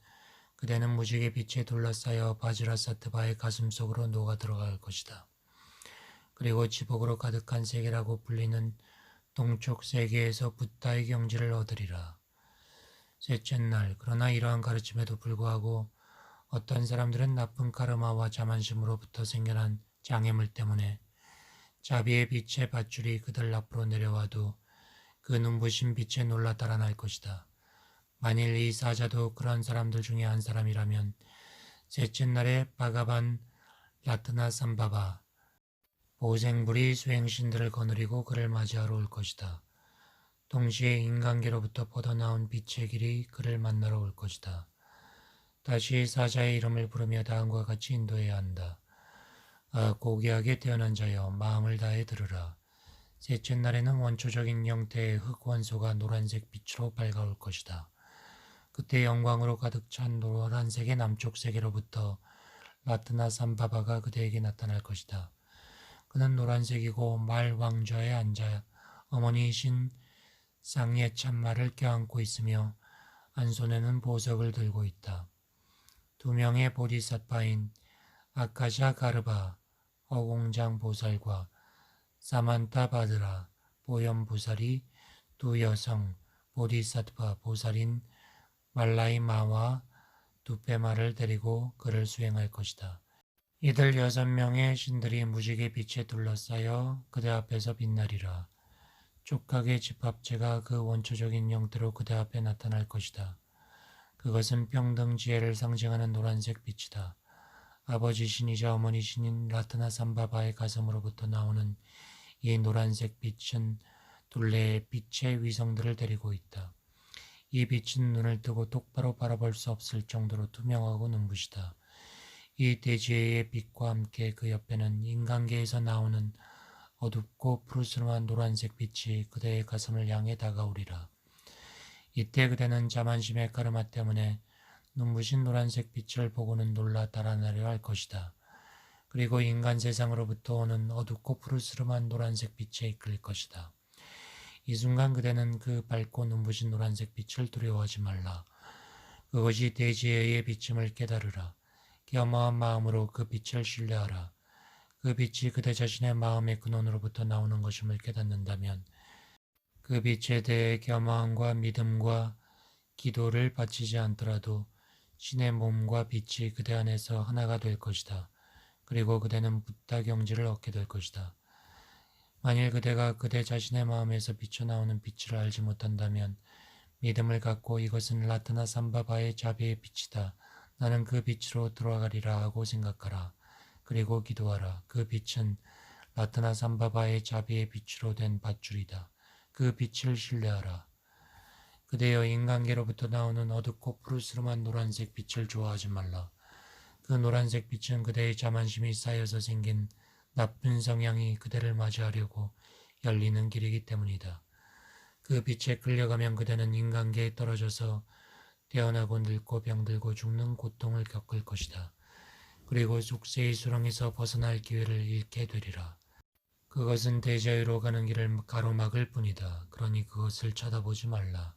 그대는 무지개 빛에 둘러싸여 바지라사트바의 가슴 속으로 녹아 들어갈 것이다. 그리고 지복으로 가득한 세계라고 불리는 동쪽 세계에서 붓다의 경지를 얻으리라. 셋째 날, 그러나 이러한 가르침에도 불구하고 어떤 사람들은 나쁜 카르마와 자만심으로부터 생겨난 장애물 때문에 자비의 빛의 밧줄이 그들 앞으로 내려와도 그 눈부신 빛에 놀라 달아날 것이다. 만일 이 사자도 그런 사람들 중에 한 사람이라면 셋째 날에 바가반 라트나 삼바바 보생불이 수행신들을 거느리고 그를 맞이하러 올 것이다. 동시에 인간계로부터 뻗어나온 빛의 길이 그를 만나러 올 것이다. 다시 사자의 이름을 부르며 다음과 같이 인도해야 한다. 아, 고귀하게 태어난 자여, 마음을 다해 들으라. 셋째 날에는 원초적인 형태의 흑원소가 노란색 빛으로 밝아올 것이다. 그때 영광으로 가득 찬 노란색의 남쪽 세계로부터 라트나 삼바바가 그대에게 나타날 것이다. 그는 노란색이고 말 왕좌에 앉아 어머니이신 쌍예 참말을 껴안고 있으며 한 손에는 보석을 들고 있다. 두 명의 보디사파인 아카샤 가르바 어공장 보살과 사만타 바드라 보염 보살이 두 여성 보디사트파 보살인 말라이마와 두페마를 데리고 그를 수행할 것이다. 이들 6명의 신들이 무지개 빛에 둘러싸여 그대 앞에서 빛나리라. 촉각의 집합체가 그 원초적인 형태로 그대 앞에 나타날 것이다. 그것은 평등 지혜를 상징하는 노란색 빛이다. 아버지 신이자 어머니 신인 라트나 삼바바의 가슴으로부터 나오는 이 노란색 빛은 둘레의 빛의 위성들을 데리고 있다. 이 빛은 눈을 뜨고 똑바로 바라볼 수 없을 정도로 투명하고 눈부시다. 이 대지혜의 빛과 함께 그 옆에는 인간계에서 나오는 어둡고 푸르스름한 노란색 빛이 그대의 가슴을 향해 다가오리라. 이때 그대는 자만심의 카르마 때문에 눈부신 노란색 빛을 보고는 놀라 달아나려 할 것이다. 그리고 인간 세상으로부터 오는 어둡고 푸르스름한 노란색 빛에 이끌릴 것이다. 이 순간 그대는 그 밝고 눈부신 노란색 빛을 두려워하지 말라. 그것이 대지혜의 빛임을 깨달으라. 겸허한 마음으로 그 빛을 신뢰하라. 그 빛이 그대 자신의 마음의 근원으로부터 나오는 것임을 깨닫는다면 그 빛에 대해 겸허함과 믿음과 기도를 바치지 않더라도 신의 몸과 빛이 그대 안에서 하나가 될 것이다. 그리고 그대는 붓다 경지를 얻게 될 것이다. 만일 그대가 그대 자신의 마음에서 비쳐나오는 빛을 알지 못한다면 믿음을 갖고 이것은 라트나 삼바바의 자비의 빛이다. 나는 그 빛으로 돌아가리라 하고 생각하라. 그리고 기도하라. 그 빛은 라트나 삼바바의 자비의 빛으로 된 밧줄이다. 그 빛을 신뢰하라. 그대여 인간계로부터 나오는 어둡고 푸르스름한 노란색 빛을 좋아하지 말라. 그 노란색 빛은 그대의 자만심이 쌓여서 생긴 나쁜 성향이 그대를 맞이하려고 열리는 길이기 때문이다. 그 빛에 끌려가면 그대는 인간계에 떨어져서 태어나고 늙고 병들고 죽는 고통을 겪을 것이다. 그리고 속세의 수렁에서 벗어날 기회를 잃게 되리라. 그것은 대자유로 가는 길을 가로막을 뿐이다. 그러니 그것을 쳐다보지 말라.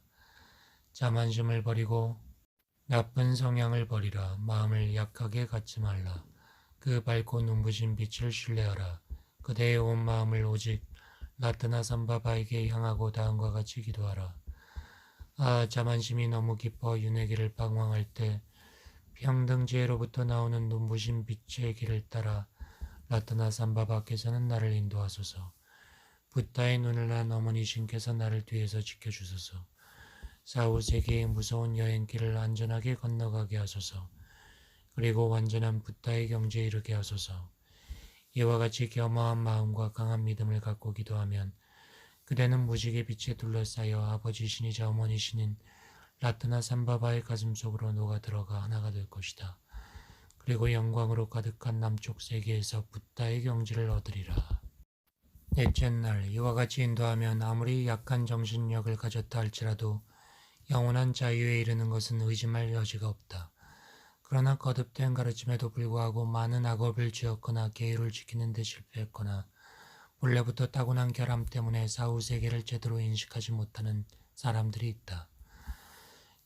자만심을 버리고 나쁜 성향을 버리라. 마음을 약하게 갖지 말라. 그 밝고 눈부신 빛을 신뢰하라. 그대의 온 마음을 오직 라트나 삼바바에게 향하고 다음과 같이 기도하라. 아, 자만심이 너무 깊어 윤회길을 방황할 때 평등지혜로부터 나오는 눈부신 빛의 길을 따라 라트나 삼바바께서는 나를 인도하소서. 붓다의 눈을 난 어머니 신께서 나를 뒤에서 지켜주소서. 사후 세계의 무서운 여행길을 안전하게 건너가게 하소서. 그리고 완전한 붓다의 경지에 이르게 하소서. 이와 같이 겸허한 마음과 강한 믿음을 갖고 기도하면 그대는 무지개 빛에 둘러싸여 아버지 신이자 어머니 신인 라트나 삼바바의 가슴 속으로 녹아 들어가 하나가 될 것이다. 그리고 영광으로 가득한 남쪽 세계에서 붓다의 경지를 얻으리라. 넷째 날, 이와 같이 인도하면 아무리 약한 정신력을 가졌다 할지라도 영원한 자유에 이르는 것은 의심할 여지가 없다. 그러나 거듭된 가르침에도 불구하고 많은 악업을 지었거나 계율을 지키는 데 실패했거나 본래부터 타고난 결함 때문에 사후 세계를 제대로 인식하지 못하는 사람들이 있다.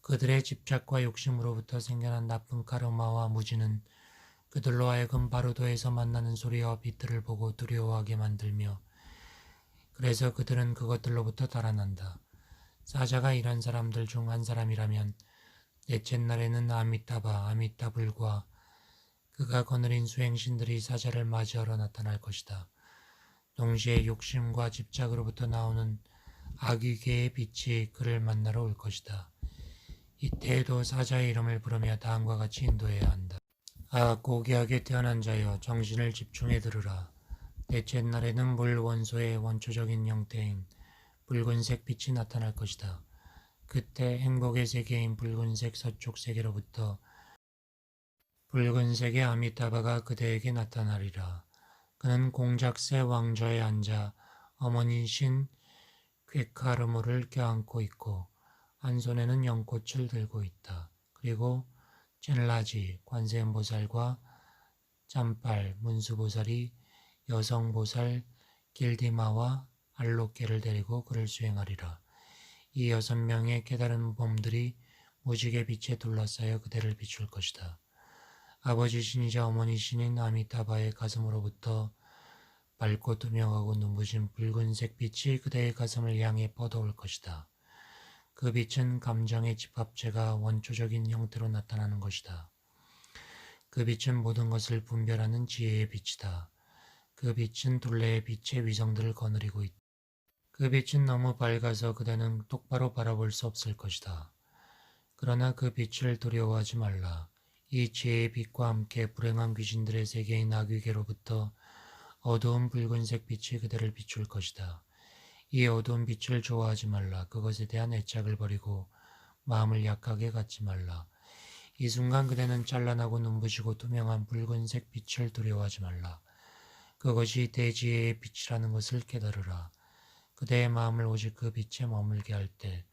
그들의 집착과 욕심으로부터 생겨난 나쁜 카르마와 무지는 그들로 하여금 바로도에서 만나는 소리와 빛들을 보고 두려워하게 만들며 그래서 그들은 그것들로부터 달아난다. 사자가 이런 사람들 중 한 사람이라면 넷째 날에는 아미타불과 그가 거느린 수행신들이 사자를 맞이하러 나타날 것이다. 동시에 욕심과 집착으로부터 나오는 악귀계의 빛이 그를 만나러 올 것이다. 이때에도 사자의 이름을 부르며 다음과 같이 인도해야 한다. 아, 고귀하게 태어난 자여, 정신을 집중해 들으라. 넷째 날에는 물 원소의 원초적인 형태인 붉은색 빛이 나타날 것이다. 그때 행복의 세계인 붉은색 서쪽 세계로부터 붉은색의 아미타바가 그대에게 나타나리라. 그는 공작새 왕좌에 앉아 어머니 신 쾌카르무를 껴안고 있고 한 손에는 연꽃을 들고 있다. 그리고 첸라지 관세음보살과 짬팔 문수보살이 여성보살 길디마와 알로케를 데리고 그를 수행하리라. 이 6명의 깨달은 몸들이 무지개 빛에 둘러싸여 그대를 비출 것이다. 아버지 신이자 어머니 신인 아미타바의 가슴으로부터 밝고 투명하고 눈부신 붉은색 빛이 그대의 가슴을 향해 뻗어올 것이다. 그 빛은 감정의 집합체가 원초적인 형태로 나타나는 것이다. 그 빛은 모든 것을 분별하는 지혜의 빛이다. 그 빛은 둘레의 빛의 위성들을 거느리고 있다. 그 빛은 너무 밝아서 그대는 똑바로 바라볼 수 없을 것이다. 그러나 그 빛을 두려워하지 말라. 이 지혜의 빛과 함께 불행한 귀신들의 세계인 악귀계로부터 어두운 붉은색 빛이 그대를 비출 것이다. 이 어두운 빛을 좋아하지 말라. 그것에 대한 애착을 버리고 마음을 약하게 갖지 말라. 이 순간 그대는 찬란하고 눈부시고 투명한 붉은색 빛을 두려워하지 말라. 그것이 대지혜의 빛이라는 것을 깨달으라. 그대의 마음을 오직 그 빛에 머물게 할 때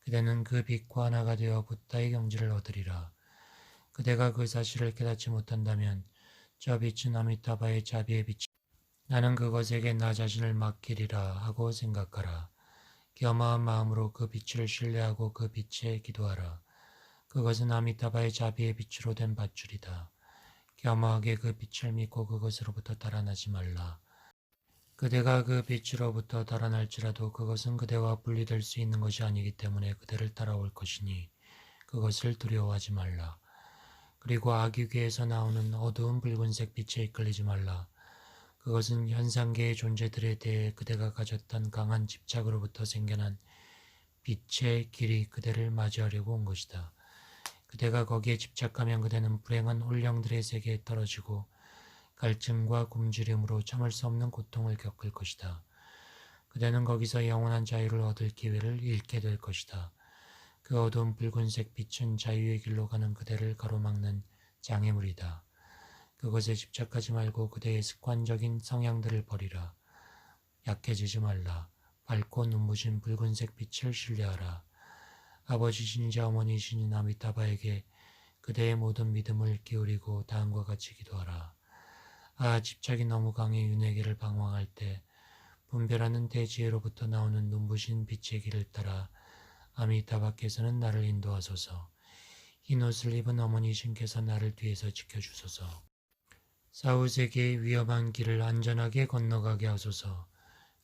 그대는 그 빛과 하나가 되어 붓다의 경지를 얻으리라. 그대가 그 사실을 깨닫지 못한다면 저 빛은 아미타바의 자비의 빛이 나는 그것에게 나 자신을 맡기리라 하고 생각하라. 겸허한 마음으로 그 빛을 신뢰하고 그 빛에 기도하라. 그것은 아미타바의 자비의 빛으로 된 밧줄이다. 겸허하게 그 빛을 믿고 그것으로부터 달아나지 말라. 그대가 그 빛으로부터 달아날지라도 그것은 그대와 분리될 수 있는 것이 아니기 때문에 그대를 따라올 것이니 그것을 두려워하지 말라. 그리고 악유계에서 나오는 어두운 붉은색 빛에 이끌리지 말라. 그것은 현상계의 존재들에 대해 그대가 가졌던 강한 집착으로부터 생겨난 빛의 길이 그대를 맞이하려고 온 것이다. 그대가 거기에 집착하면 그대는 불행한 혼령들의 세계에 떨어지고 갈증과 굶주림으로 참을 수 없는 고통을 겪을 것이다. 그대는 거기서 영원한 자유를 얻을 기회를 잃게 될 것이다. 그 어두운 붉은색 빛은 자유의 길로 가는 그대를 가로막는 장애물이다. 그것에 집착하지 말고 그대의 습관적인 성향들을 버리라. 약해지지 말라. 밝고 눈부신 붉은색 빛을 신뢰하라. 아버지신이자 어머니신인 아미타바에게 그대의 모든 믿음을 기울이고 다음과 같이 기도하라. 집착이 너무 강해 윤회계를 방황할 때 분별하는 대지혜로부터 나오는 눈부신 빛의 길을 따라 아미타바께서는 나를 인도하소서. 흰 옷을 입은 어머니신께서 나를 뒤에서 지켜주소서. 사후세계의 위험한 길을 안전하게 건너가게 하소서.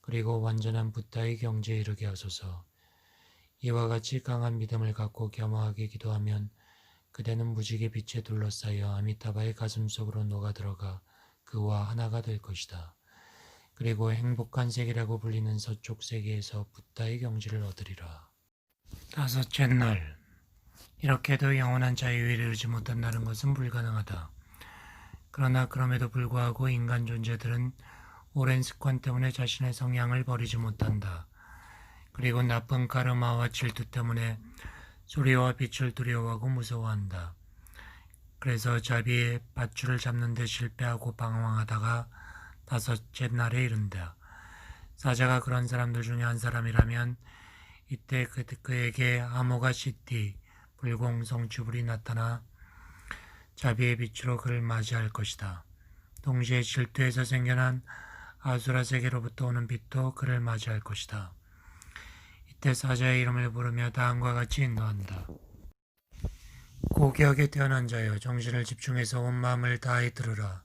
그리고 완전한 부타의 경지에 이르게 하소서. 이와 같이 강한 믿음을 갖고 겸허하게 기도하면 그대는 무지개 빛에 둘러싸여 아미타바의 가슴 속으로 녹아들어가 그와 하나가 될 것이다. 그리고 행복한 세계라고 불리는 서쪽 세계에서 부타의 경지를 얻으리라. 다섯째 날, 이렇게도 영원한 자유에 이르지 못한다는 것은 불가능하다. 그러나 그럼에도 불구하고 인간 존재들은 오랜 습관 때문에 자신의 성향을 버리지 못한다. 그리고 나쁜 카르마와 질투 때문에 소리와 빛을 두려워하고 무서워한다. 그래서 자비의 밧줄을 잡는 데 실패하고 방황하다가 다섯째 날에 이른다. 사자가 그런 사람들 중에 한 사람이라면 이때 그에게 아모가 시티 불공성 주불이 나타나 자비의 빛으로 그를 맞이할 것이다. 동시에 질투에서 생겨난 아수라 세계로부터 오는 빛도 그를 맞이할 것이다. 이때 사자의 이름을 부르며 다음과 같이 인도한다. 고귀하게 태어난 자여, 정신을 집중해서 온 마음을 다해 들으라.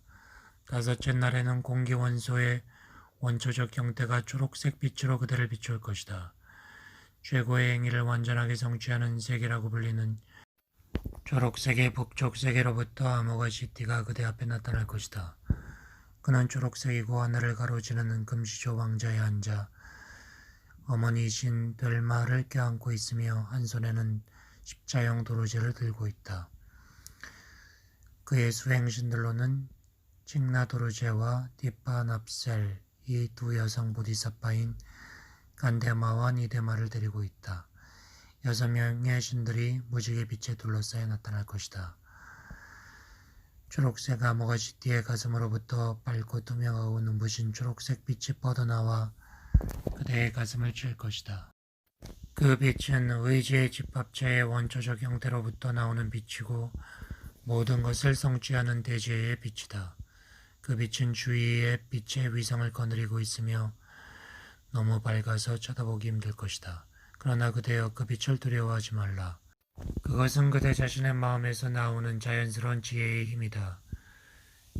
다섯째 날에는 공기 원소의 원초적 형태가 초록색 빛으로 그대를 비출 것이다. 최고의 행위를 완전하게 성취하는 세계라고 불리는 초록색의 북쪽 세계로부터 아모가 시티가 그대 앞에 나타날 것이다. 그는 초록색이고 하늘을 가로지르는 금시조 왕자에 앉아 어머니이신 델마를 껴안고 있으며 한 손에는 십자형 도로제를 들고 있다. 그의 수행신들로는 칭나 도로제와 디파납셀 이 두 여성 보디사파인 간데마와 니데마를 데리고 있다. 6명의 신들이 무지개 빛에 둘러싸여 나타날 것이다. 초록색 아모가 시티의 가슴으로부터 밝고 투명하고 눈부신 초록색 빛이 뻗어나와 그대의 가슴을 칠 것이다. 그 빛은 의지의 집합체의 원초적 형태로부터 나오는 빛이고 모든 것을 성취하는 대지혜의 빛이다. 그 빛은 주위의 빛의 위성을 거느리고 있으며 너무 밝아서 쳐다보기 힘들 것이다. 그러나 그대여 그 빛을 두려워하지 말라. 그것은 그대 자신의 마음에서 나오는 자연스러운 지혜의 힘이다.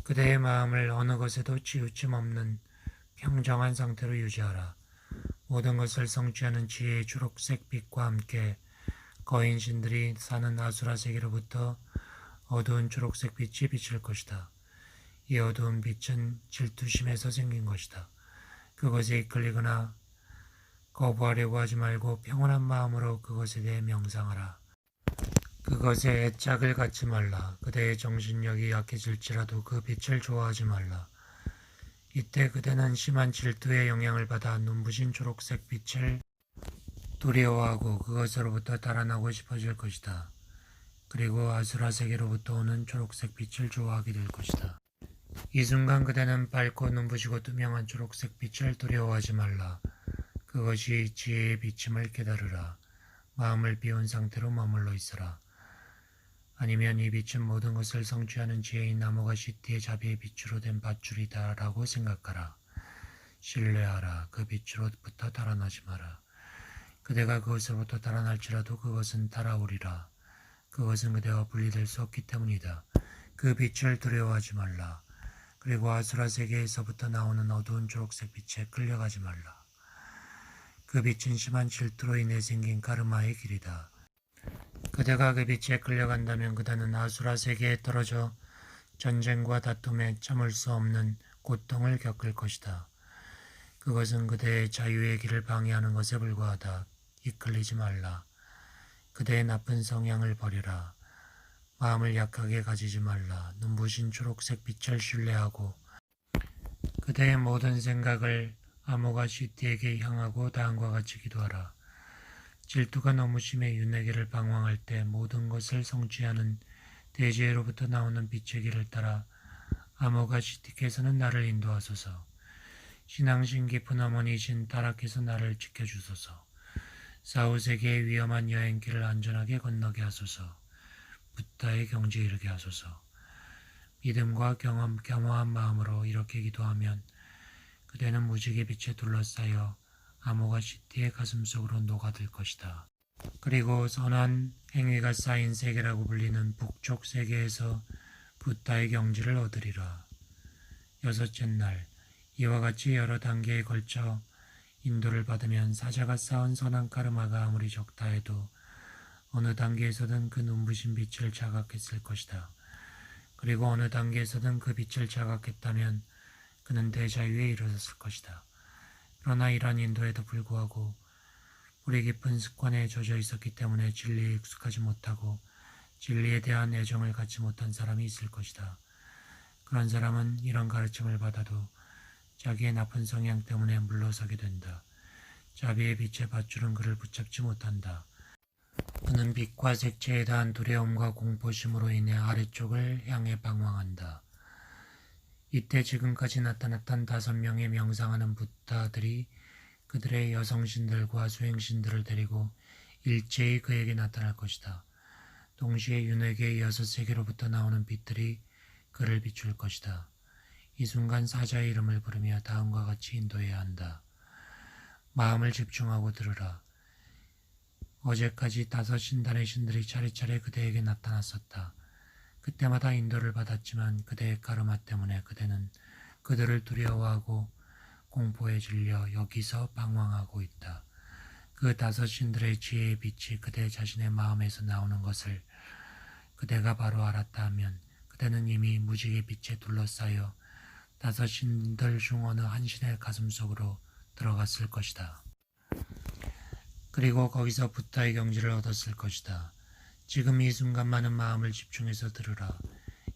그대의 마음을 어느 것에도 치우침 없는 평정한 상태로 유지하라. 모든 것을 성취하는 지혜의 초록색 빛과 함께 거인신들이 사는 아수라 세계로부터 어두운 초록색 빛이 비칠 것이다. 이 어두운 빛은 질투심에서 생긴 것이다. 그것에 이끌리거나 거부하려고 하지 말고 평온한 마음으로 그것에 대해 명상하라. 그것에 애착을 갖지 말라. 그대의 정신력이 약해질지라도 그 빛을 좋아하지 말라. 이때 그대는 심한 질투의 영향을 받아 눈부신 초록색 빛을 두려워하고 그것으로부터 달아나고 싶어질 것이다. 그리고 아수라 세계로부터 오는 초록색 빛을 좋아하게 될 것이다. 이 순간 그대는 밝고 눈부시고 투명한 초록색 빛을 두려워하지 말라. 그것이 지혜의 비침을 깨달으라. 마음을 비운 상태로 머물러 있어라. 아니면 이 빛은 모든 것을 성취하는 지혜인 아모가 시티의 자비의 빛으로 된 밧줄이다 라고 생각하라. 신뢰하라. 그 빛으로부터 달아나지 마라. 그대가 그것으로부터 달아날지라도 그것은 달아오리라. 그것은 그대와 분리될 수 없기 때문이다. 그 빛을 두려워하지 말라. 그리고 아수라 세계에서부터 나오는 어두운 초록색 빛에 끌려가지 말라. 그 빛은 심한 질투로 인해 생긴 카르마의 길이다. 그대가 그 빛에 끌려간다면 그대는 아수라 세계에 떨어져 전쟁과 다툼에 참을 수 없는 고통을 겪을 것이다. 그것은 그대의 자유의 길을 방해하는 것에 불과하다. 이끌리지 말라. 그대의 나쁜 성향을 버리라. 마음을 약하게 가지지 말라. 눈부신 초록색 빛을 신뢰하고 그대의 모든 생각을 아모가 시티에게 향하고 다음과 같이 기도하라. 질투가 너무 심해 윤회계를 방황할 때 모든 것을 성취하는 대지혜로부터 나오는 빛의 길을 따라 아모가 시티께서는 나를 인도하소서. 신앙심 깊은 어머니이신 타락께서 나를 지켜주소서. 사후세계의 위험한 여행길을 안전하게 건너게 하소서. 부다의 경지에 이르게 하소서. 믿음과 겸허한 마음으로 이렇게 기도하면 그대는 무지개 빛에 둘러싸여 아모가 시티의 가슴 속으로 녹아들 것이다. 그리고 선한 행위가 쌓인 세계라고 불리는 북쪽 세계에서 부다의 경지를 얻으리라. 여섯째 날, 이와 같이 여러 단계에 걸쳐 인도를 받으면 사자가 쌓은 선한 카르마가 아무리 적다 해도 어느 단계에서든 그 눈부신 빛을 자각했을 것이다. 그리고 어느 단계에서든 그 빛을 자각했다면 그는 대자유에 이르렀을 것이다. 그러나 이러한 인도에도 불구하고 뿌리 깊은 습관에 젖어 있었기 때문에 진리에 익숙하지 못하고 진리에 대한 애정을 갖지 못한 사람이 있을 것이다. 그런 사람은 이런 가르침을 받아도 자기의 나쁜 성향 때문에 물러서게 된다. 자비의 빛의 밧줄은 그를 붙잡지 못한다. 그는 빛과 색채에 대한 두려움과 공포심으로 인해 아래쪽을 향해 방황한다. 이때 지금까지 나타났던 5명의 명상하는 부다들이 그들의 여성신들과 수행신들을 데리고 일제히 그에게 나타날 것이다. 동시에 윤회계의 6세계로부터 나오는 빛들이 그를 비출 것이다. 이 순간 사자의 이름을 부르며 다음과 같이 인도해야 한다. 마음을 집중하고 들으라. 어제까지 5 신단의 신들이 차례차례 그대에게 나타났었다. 그때마다 인도를 받았지만 그대의 카르마 때문에 그대는 그들을 두려워하고 공포에 질려 여기서 방황하고 있다. 그 5 신들의 지혜의 빛이 그대 자신의 마음에서 나오는 것을 그대가 바로 알았다 하면 그대는 이미 무지개 빛에 둘러싸여 5 신들 중 어느 한 신의 가슴 속으로 들어갔을 것이다. 그리고 거기서 부다의 경지를 얻었을 것이다. 지금 이 순간만은 마음을 집중해서 들으라.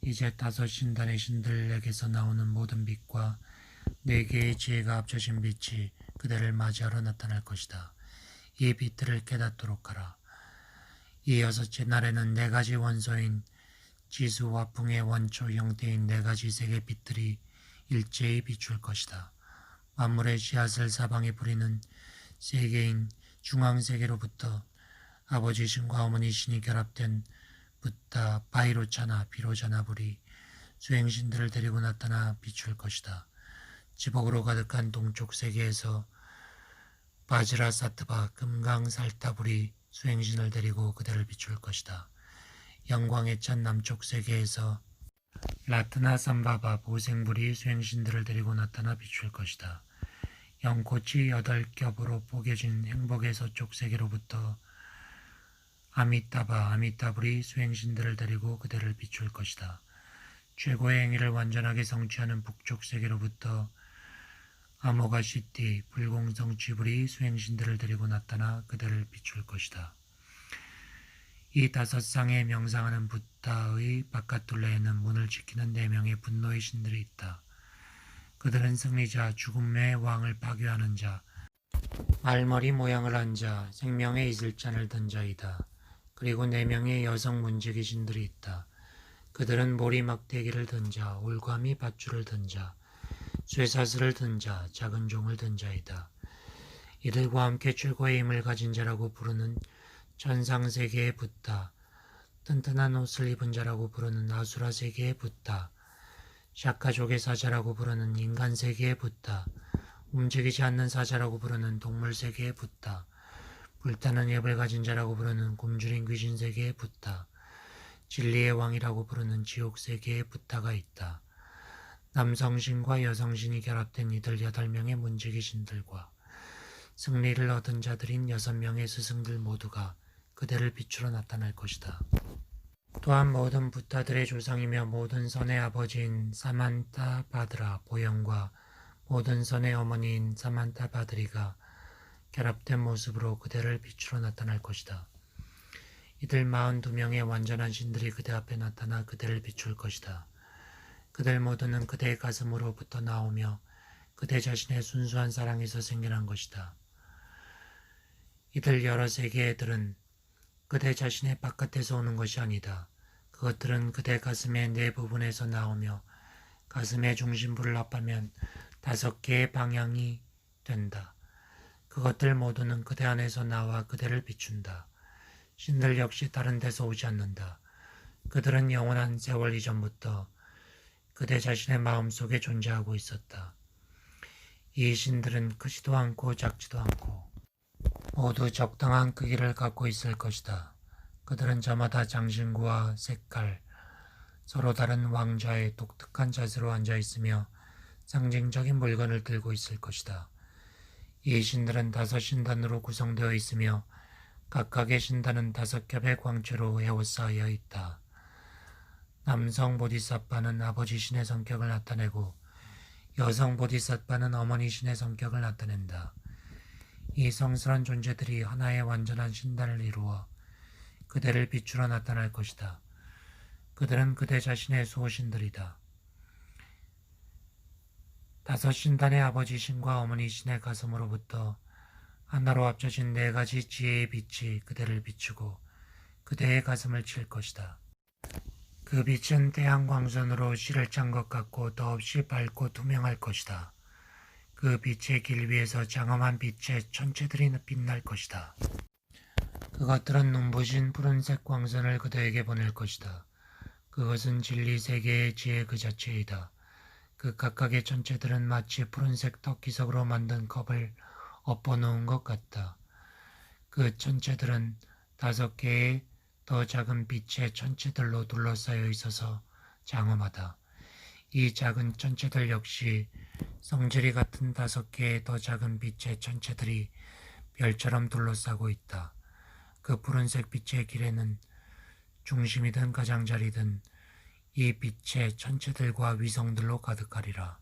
이제 5 신단의 신들에게서 나오는 모든 빛과 4개의 지혜가 합쳐진 빛이 그대를 맞이하러 나타날 것이다. 이 빛들을 깨닫도록 하라. 이 6째 날에는 4가지 원소인 지수와 풍의 원초 형태인 4가지 색의 빛들이 일제히 비출 것이다. 만물의 씨앗을 사방에 뿌리는 세계인 중앙세계로부터 아버지 신과 어머니 신이 결합된 부다, 바이로차나 비로자나불이 수행신들을 데리고 나타나 비출 것이다. 지복으로 가득한 동쪽 세계에서 바지라사트바, 금강살타불이 수행신을 데리고 그대를 비출 것이다. 영광에 찬 남쪽 세계에서 라트나 삼바바 보생불이 수행신들을 데리고 나타나 비출 것이다. 연꽃이 8겹으로 뽀개진 행복의 서쪽 세계로부터 아미타불이 수행신들을 데리고 그대를 비출 것이다. 최고의 행위를 완전하게 성취하는 북쪽 세계로부터 아모가시티 불공성 쥐불이 수행신들을 데리고 나타나 그대를 비출 것이다. 이 5쌍에 명상하는 부다의 바깥둘레에는 문을 지키는 4명의 분노의 신들이 있다. 그들은 승리자, 죽음의 왕을 파괴하는 자, 말머리 모양을 한 자, 생명의 이슬잔을 든 자이다. 그리고 4명의 여성 문지기 신들이 있다. 그들은 모리 막대기를 든 자, 올가미 밧줄을 든 자, 쇠사슬을 든 자, 작은 종을 든 자이다. 이들과 함께 최고의 힘을 가진 자라고 부르는 천상세계의 부다, 튼튼한 옷을 입은 자라고 부르는 아수라 세계의 부다, 샤카족의 사자라고 부르는 인간 세계의 부다, 움직이지 않는 사자라고 부르는 동물 세계의 부다, 불타는 앱을 가진 자라고 부르는 굶주린 귀신 세계의 부다, 진리의 왕이라고 부르는 지옥 세계의 부다가 있다. 남성신과 여성신이 결합된 이들 8명의 문지기 신들과 승리를 얻은 자들인 6명의 스승들 모두가 그대를 비추러 나타날 것이다. 또한 모든 부다들의 조상이며 모든 선의 아버지인 사만타 바드라 보영과 모든 선의 어머니인 사만타 바드리가 결합된 모습으로 그대를 비추러 나타날 것이다. 이들 42명의 완전한 신들이 그대 앞에 나타나 그대를 비출 것이다. 그들 모두는 그대의 가슴으로부터 나오며 그대 자신의 순수한 사랑에서 생겨난 것이다. 이들 여러 세계들은 그대 자신의 바깥에서 오는 것이 아니다. 그것들은 그대 가슴의 내부분에서 나오며 가슴의 중심부를 합하면 5개의 방향이 된다. 그것들 모두는 그대 안에서 나와 그대를 비춘다. 신들 역시 다른 데서 오지 않는다. 그들은 영원한 세월 이전부터 그대 자신의 마음속에 존재하고 있었다. 이 신들은 크지도 않고 작지도 않고 모두 적당한 크기를 갖고 있을 것이다. 그들은 저마다 장신구와 색깔, 서로 다른 왕좌의 독특한 자세로 앉아있으며 상징적인 물건을 들고 있을 것이다. 이 신들은 5신단으로 구성되어 있으며 각각의 신단은 5겹의 광채로 에워싸여 있다. 남성 보디사파는 아버지 신의 성격을 나타내고 여성 보디사파는 어머니 신의 성격을 나타낸다. 이 성스러운 존재들이 하나의 완전한 신단을 이루어 그대를 비추러 나타날 것이다. 그들은 그대 자신의 수호신들이다. 5신단의 아버지 신과 어머니 신의 가슴으로부터 하나로 합쳐진 4가지 지혜의 빛이 그대를 비추고 그대의 가슴을 칠 것이다. 그 빛은 태양 광선으로 실을 짠 것 같고 더없이 밝고 투명할 것이다. 그 빛의 길 위에서 장엄한 빛의 천체들이 빛날 것이다. 그것들은 눈부신 푸른색 광선을 그대에게 보낼 것이다. 그것은 진리 세계의 지혜 그 자체이다. 그 각각의 천체들은 마치 푸른색 터키석으로 만든 컵을 엎어놓은 것 같다. 그 천체들은 5개의 더 작은 빛의 천체들로 둘러싸여 있어서 장엄하다. 이 작은 천체들 역시 성질이 같은 5개의 더 작은 빛의 천체들이 별처럼 둘러싸고 있다. 그 푸른색 빛의 길에는 중심이든 가장자리든 이 빛의 천체들과 위성들로 가득하리라.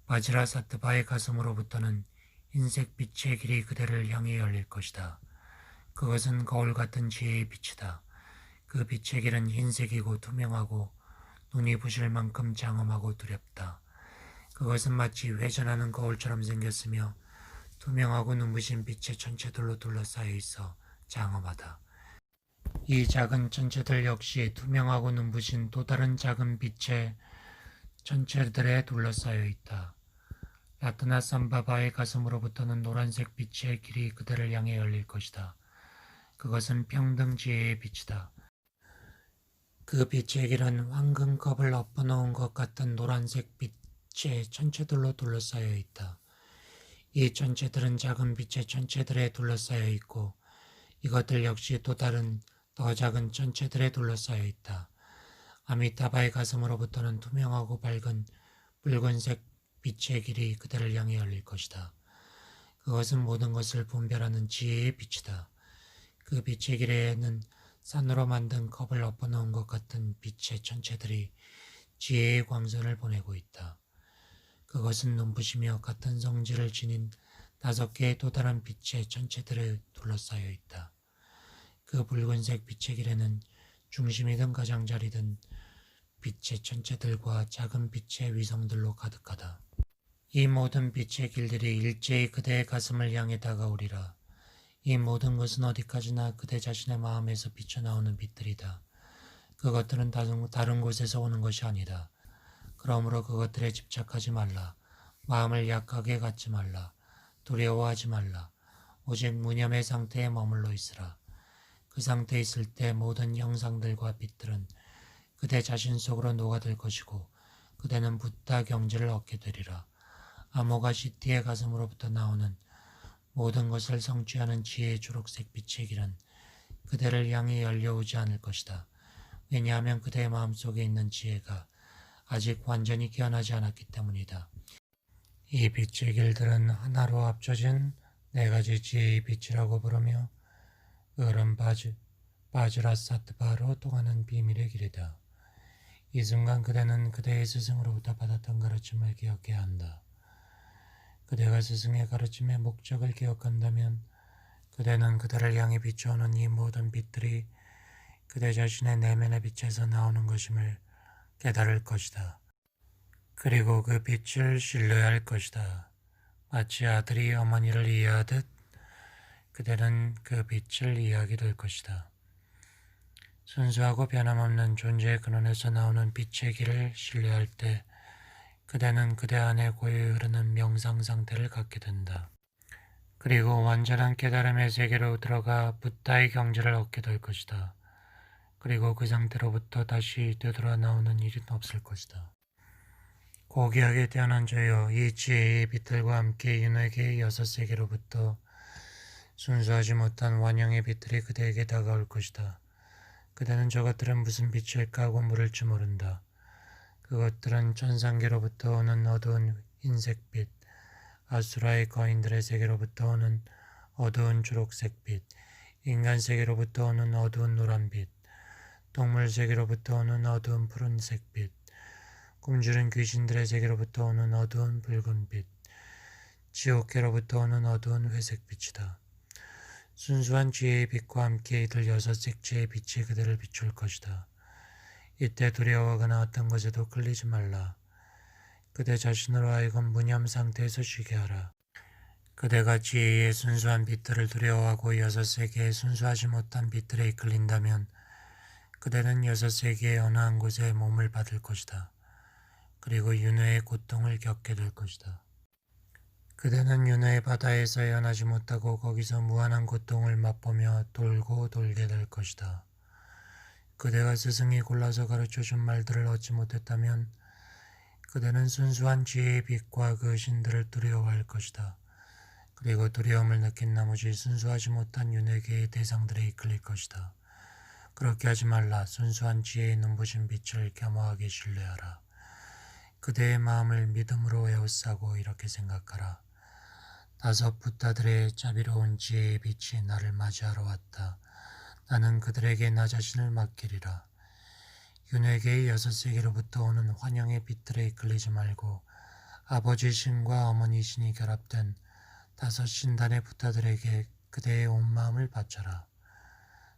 바지라사트바의 가슴으로부터는 흰색 빛의 길이 그대를 향해 열릴 것이다. 그것은 거울 같은 지혜의 빛이다. 그 빛의 길은 흰색이고 투명하고 눈이 부실 만큼 장엄하고 두렵다. 그것은 마치 회전하는 거울처럼 생겼으며 투명하고 눈부신 빛의 천체들로 둘러싸여 있어 장엄하다. 이 작은 천체들 역시 투명하고 눈부신 또 다른 작은 빛의 천체들에 둘러싸여 있다. 라트나 삼바바의 가슴으로부터는 노란색 빛의 길이 그대를 향해 열릴 것이다. 그것은 평등 지혜의 빛이다. 그 빛의 길은 황금컵을 엎어놓은 것 같은 노란색 빛의 천체들로 둘러싸여 있다. 이 천체들은 작은 빛의 천체들에 둘러싸여 있고 이것들 역시 또 다른 더 작은 천체들에 둘러싸여 있다. 아미타바의 가슴으로부터는 투명하고 밝은 붉은색 빛의 길이 그대를 향해 열릴 것이다. 그것은 모든 것을 분별하는 지혜의 빛이다. 그 빛의 길에는 산으로 만든 컵을 엎어놓은 것 같은 빛의 천체들이 지혜의 광선을 보내고 있다. 그것은 눈부시며 같은 성질을 지닌 5개의 또 다른 빛의 천체들에 둘러싸여 있다. 그 붉은색 빛의 길에는 중심이든 가장자리든 빛의 천체들과 작은 빛의 위성들로 가득하다. 이 모든 빛의 길들이 일제히 그대의 가슴을 향해 다가오리라. 이 모든 것은 어디까지나 그대 자신의 마음에서 비쳐나오는 빛들이다. 그것들은 다른 곳에서 오는 것이 아니다. 그러므로 그것들에 집착하지 말라. 마음을 약하게 갖지 말라. 두려워하지 말라. 오직 무념의 상태에 머물러 있으라. 그 상태에 있을 때 모든 형상들과 빛들은 그대 자신 속으로 녹아들 것이고 그대는 붓다 경지를 얻게 되리라. 아모가 시티의 가슴으로부터 나오는 모든 것을 성취하는 지혜의 초록색 빛의 길은 그대를 향해 열려오지 않을 것이다. 왜냐하면 그대의 마음속에 있는 지혜가 아직 완전히 깨어나지 않았기 때문이다. 이 빛의 길들은 하나로 합쳐진 4가지 지혜의 빛이라고 부르며 그런 바즈라사트바로 통하는 비밀의 길이다. 이 순간 그대는 그대의 스승으로부터 받았던 가르침을 기억해야 한다. 그대가 스승의 가르침의 목적을 기억한다면 그대는 그대를 향해 비춰오는 이 모든 빛들이 그대 자신의 내면의 빛에서 나오는 것임을 깨달을 것이다. 그리고 그 빛을 신뢰할 것이다. 마치 아들이 어머니를 이해하듯 그대는 그 빛을 이해하게 될 것이다. 순수하고 변함없는 존재의 근원에서 나오는 빛의 길을 신뢰할 때 그대는 그대 안에 고요히 흐르는 명상 상태를 갖게 된다. 그리고 완전한 깨달음의 세계로 들어가 붓다의 경지를 얻게 될 것이다. 그리고 그 상태로부터 다시 되돌아 나오는 일은 없을 것이다. 고귀하게 태어난 자여, 이 지혜의 빛들과 함께 윤회계의 여섯 세계로부터 순수하지 못한 완영의 빛들이 그대에게 다가올 것이다. 그대는 저것들은 무슨 빛일까 하고 물을지 모른다. 그것들은 천상계로부터 오는 어두운 흰색빛, 아수라의 거인들의 세계로부터 오는 어두운 초록색빛, 인간 세계로부터 오는 어두운 노란빛, 동물 세계로부터 오는 어두운 푸른색빛, 꿈주는 귀신들의 세계로부터 오는 어두운 붉은빛, 지옥계로부터 오는 어두운 회색빛이다. 순수한 지혜의 빛과 함께 이들 여섯 색채의 빛이 그대를 비출 것이다. 이때 두려워하거나 어떤 것에도 끌리지 말라. 그대 자신으로 하여금 무념 상태에서 쉬게 하라. 그대가 지혜의 순수한 빛들을 두려워하고 여섯 세계의 순수하지 못한 빛들에 이끌린다면 그대는 여섯 세계의 어느 한 곳에 몸을 받을 것이다. 그리고 윤회의 고통을 겪게 될 것이다. 그대는 윤회의 바다에서 헤어나지 못하고 거기서 무한한 고통을 맛보며 돌고 돌게 될 것이다. 그대가 스승이 골라서 가르쳐준 말들을 얻지 못했다면 그대는 순수한 지혜의 빛과 그 신들을 두려워할 것이다. 그리고 두려움을 느낀 나머지 순수하지 못한 윤회계의 대상들에 이끌릴 것이다. 그렇게 하지 말라. 순수한 지혜의 눈부신 빛을 겸허하게 신뢰하라. 그대의 마음을 믿음으로 에워싸고 이렇게 생각하라. 다섯 붓다들의 자비로운 지혜의 빛이 나를 맞이하러 왔다. 나는 그들에게 나 자신을 맡기리라. 윤회계의 여섯 세계로부터 오는 환영의 빛들에 이끌리지 말고 아버지 신과 어머니 신이 결합된 다섯 신단의 붓다들에게 그대의 온 마음을 바쳐라.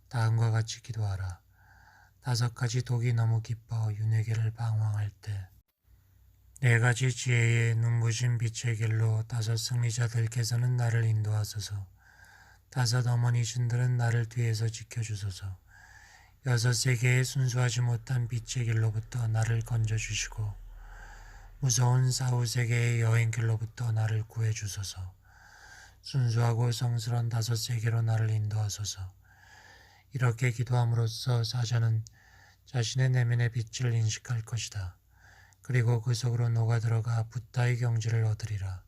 다음과 같이 기도하라. 다섯 가지 독이 너무 깊어 윤회계를 방황할 때 네 가지 지혜의 눈부신 빛의 길로 다섯 승리자들께서는 나를 인도하소서. 다섯 어머니 신들은 나를 뒤에서 지켜주소서. 여섯 세계의 순수하지 못한 빛의 길로부터 나를 건져주시고 무서운 사후 세계의 여행길로부터 나를 구해주소서. 순수하고 성스러운 다섯 세계로 나를 인도하소서. 이렇게 기도함으로써 사자는 자신의 내면의 빛을 인식할 것이다. 그리고 그 속으로 녹아들어가 붓다의 경지를 얻으리라.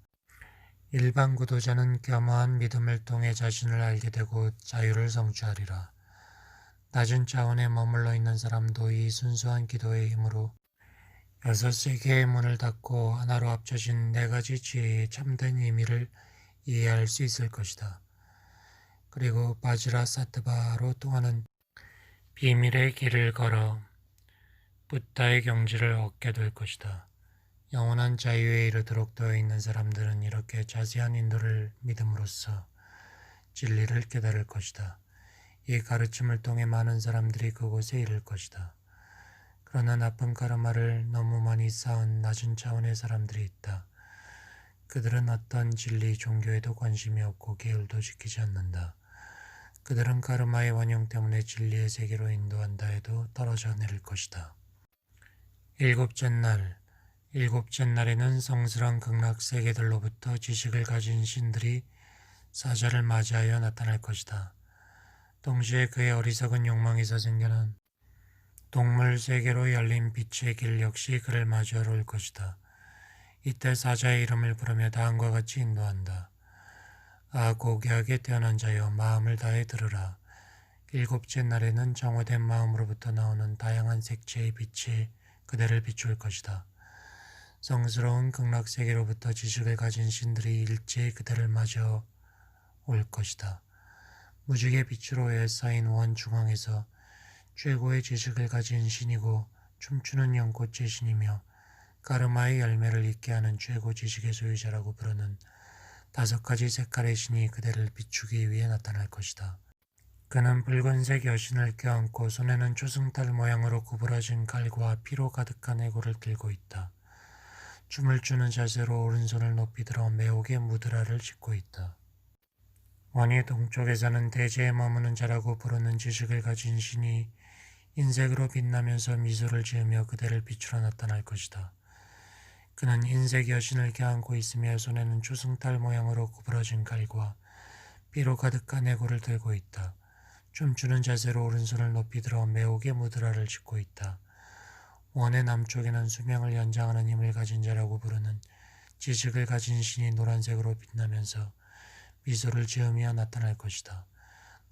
일반 구도자는 겸허한 믿음을 통해 자신을 알게 되고 자유를 성취하리라. 낮은 차원에 머물러 있는 사람도 이 순수한 기도의 힘으로 여섯 세계의 문을 닫고 하나로 합쳐진 네 가지 지혜의 참된 의미를 이해할 수 있을 것이다. 그리고 바지라 사트바로 통하는 비밀의 길을 걸어 붓다의 경지를 얻게 될 것이다. 영원한 자유에 이르도록 되어 있는 사람들은 이렇게 자세한 인도를 믿음으로써 진리를 깨달을 것이다. 이 가르침을 통해 많은 사람들이 그곳에 이를 것이다. 그러나 나쁜 카르마를 너무 많이 쌓은 낮은 차원의 사람들이 있다. 그들은 어떤 진리, 종교에도 관심이 없고 계율도 지키지 않는다. 그들은 카르마의 원형 때문에 진리의 세계로 인도한다 해도 떨어져 내릴 것이다. 일곱째 날에는 성스러운 극락 세계들로부터 지식을 가진 신들이 사자를 맞이하여 나타날 것이다. 동시에 그의 어리석은 욕망에서 생겨난 동물 세계로 열린 빛의 길 역시 그를 마주하러 올 것이다. 이때 사자의 이름을 부르며 다음과 같이 인도한다. 아, 고귀하게 태어난 자여, 마음을 다해 들으라. 일곱째 날에는 정화된 마음으로부터 나오는 다양한 색채의 빛이 그대를 비출 것이다. 성스러운 극락세계로부터 지식을 가진 신들이 일제히 그대를 맞아 올 것이다. 무지개 빛으로 애쌓인 원 중앙에서 최고의 지식을 가진 신이고 춤추는 연꽃의 신이며 까르마의 열매를 잇게 하는 최고 지식의 소유자라고 부르는 다섯 가지 색깔의 신이 그대를 비추기 위해 나타날 것이다. 그는 붉은색 여신을 껴안고 손에는 초승달 모양으로 구부러진 칼과 피로 가득한 애고를 들고 있다. 춤을 추는 자세로 오른손을 높이 들어 매혹의 무드라를 짓고 있다. 원이 동쪽에서는 대지에 머무는 자라고 부르는 지식을 가진 신이 흰색으로 빛나면서 미소를 지으며 그대를 비추어 나타날 것이다. 그는 흰색 여신을 껴안고 있으며 손에는 초승달 모양으로 구부러진 칼과 피로 가득한 애고를 들고 있다. 춤추는 자세로 오른손을 높이 들어 매혹의 무드라를 짓고 있다. 원의 남쪽에는 수명을 연장하는 힘을 가진 자라고 부르는 지식을 가진 신이 노란색으로 빛나면서 미소를 지으며 나타날 것이다.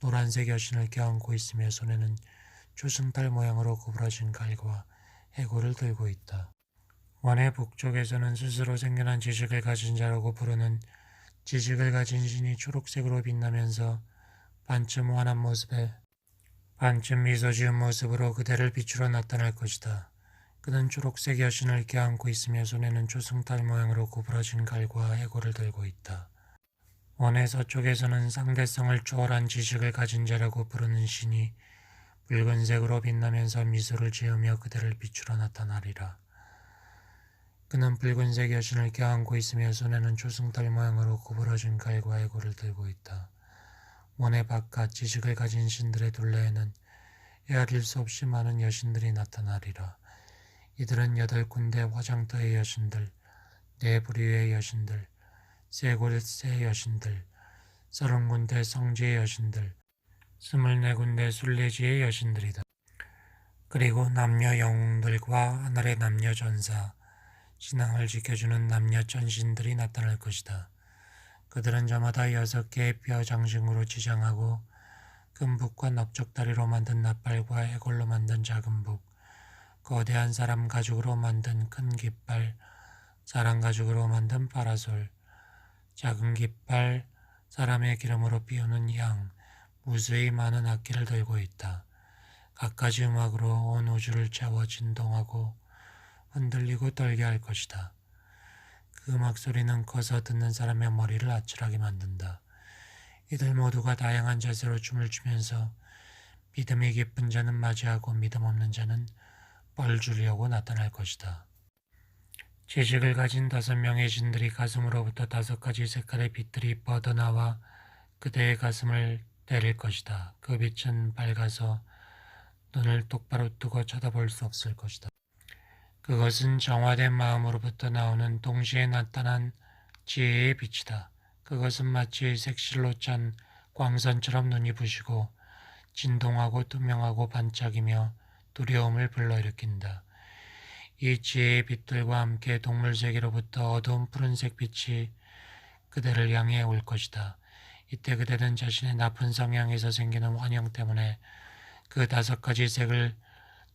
노란색 여신을 껴안고 있으며 손에는 초승달 모양으로 구부러진 칼과 해골을 들고 있다. 원의 북쪽에서는 스스로 생겨난 지식을 가진 자라고 부르는 지식을 가진 신이 초록색으로 빛나면서 반쯤 환한 모습에 반쯤 미소 지은 모습으로 그대를 비추어 나타날 것이다. 그는 초록색 여신을 껴안고 있으며 손에는 초승달 모양으로 구부러진 칼과 해골을 들고 있다. 원의 서쪽에서는 상대성을 초월한 지식을 가진 자라고 부르는 신이 붉은색으로 빛나면서 미소를 지으며 그대를 비추어 나타나리라. 그는 붉은색 여신을 껴안고 있으며 손에는 초승달 모양으로 구부러진 칼과 해골을 들고 있다. 원의 바깥 지식을 가진 신들의 둘레에는 헤아릴 수 없이 많은 여신들이 나타나리라. 이들은 8군데 화장터의 여신들, 4부류의 여신들, 3곳의 여신들, 30군데 성지의 여신들, 24군데 순례지의 여신들이다. 그리고 남녀 영웅들과 하늘의 남녀 전사, 신앙을 지켜주는 남녀 전신들이 나타날 것이다. 그들은 저마다 6개의 뼈 장식으로 지장하고 금북과 넓적다리로 만든 나팔과 해골로 만든 작은 북, 거대한 사람 가죽으로 만든 큰 깃발, 사람 가죽으로 만든 파라솔, 작은 깃발, 사람의 기름으로 피우는 향, 무수히 많은 악기를 들고 있다. 갖가지 음악으로 온 우주를 채워 진동하고 흔들리고 떨게 할 것이다. 그 음악 소리는 커서 듣는 사람의 머리를 아찔하게 만든다. 이들 모두가 다양한 자세로 춤을 추면서 믿음이 깊은 자는 맞이하고 믿음 없는 자는 뻘 주려고 나타날 것이다. 지식을 가진 5명의 신들이 가슴으로부터 5가지 색깔의 빛들이 뻗어나와 그대의 가슴을 때릴 것이다. 그 빛은 밝아서 눈을 똑바로 뜨고 쳐다볼 수 없을 것이다. 그것은 정화된 마음으로부터 나오는 동시에 나타난 지혜의 빛이다. 그것은 마치 색실로 짠 광선처럼 눈이 부시고 진동하고 투명하고 반짝이며 두려움을 불러일으킨다. 이 지혜의 빛들과 함께 동물 세계로부터 어두운 푸른색 빛이 그대를 향해 올 것이다. 이때 그대는 자신의 나쁜 성향에서 생기는 환영 때문에 그 5가지 색을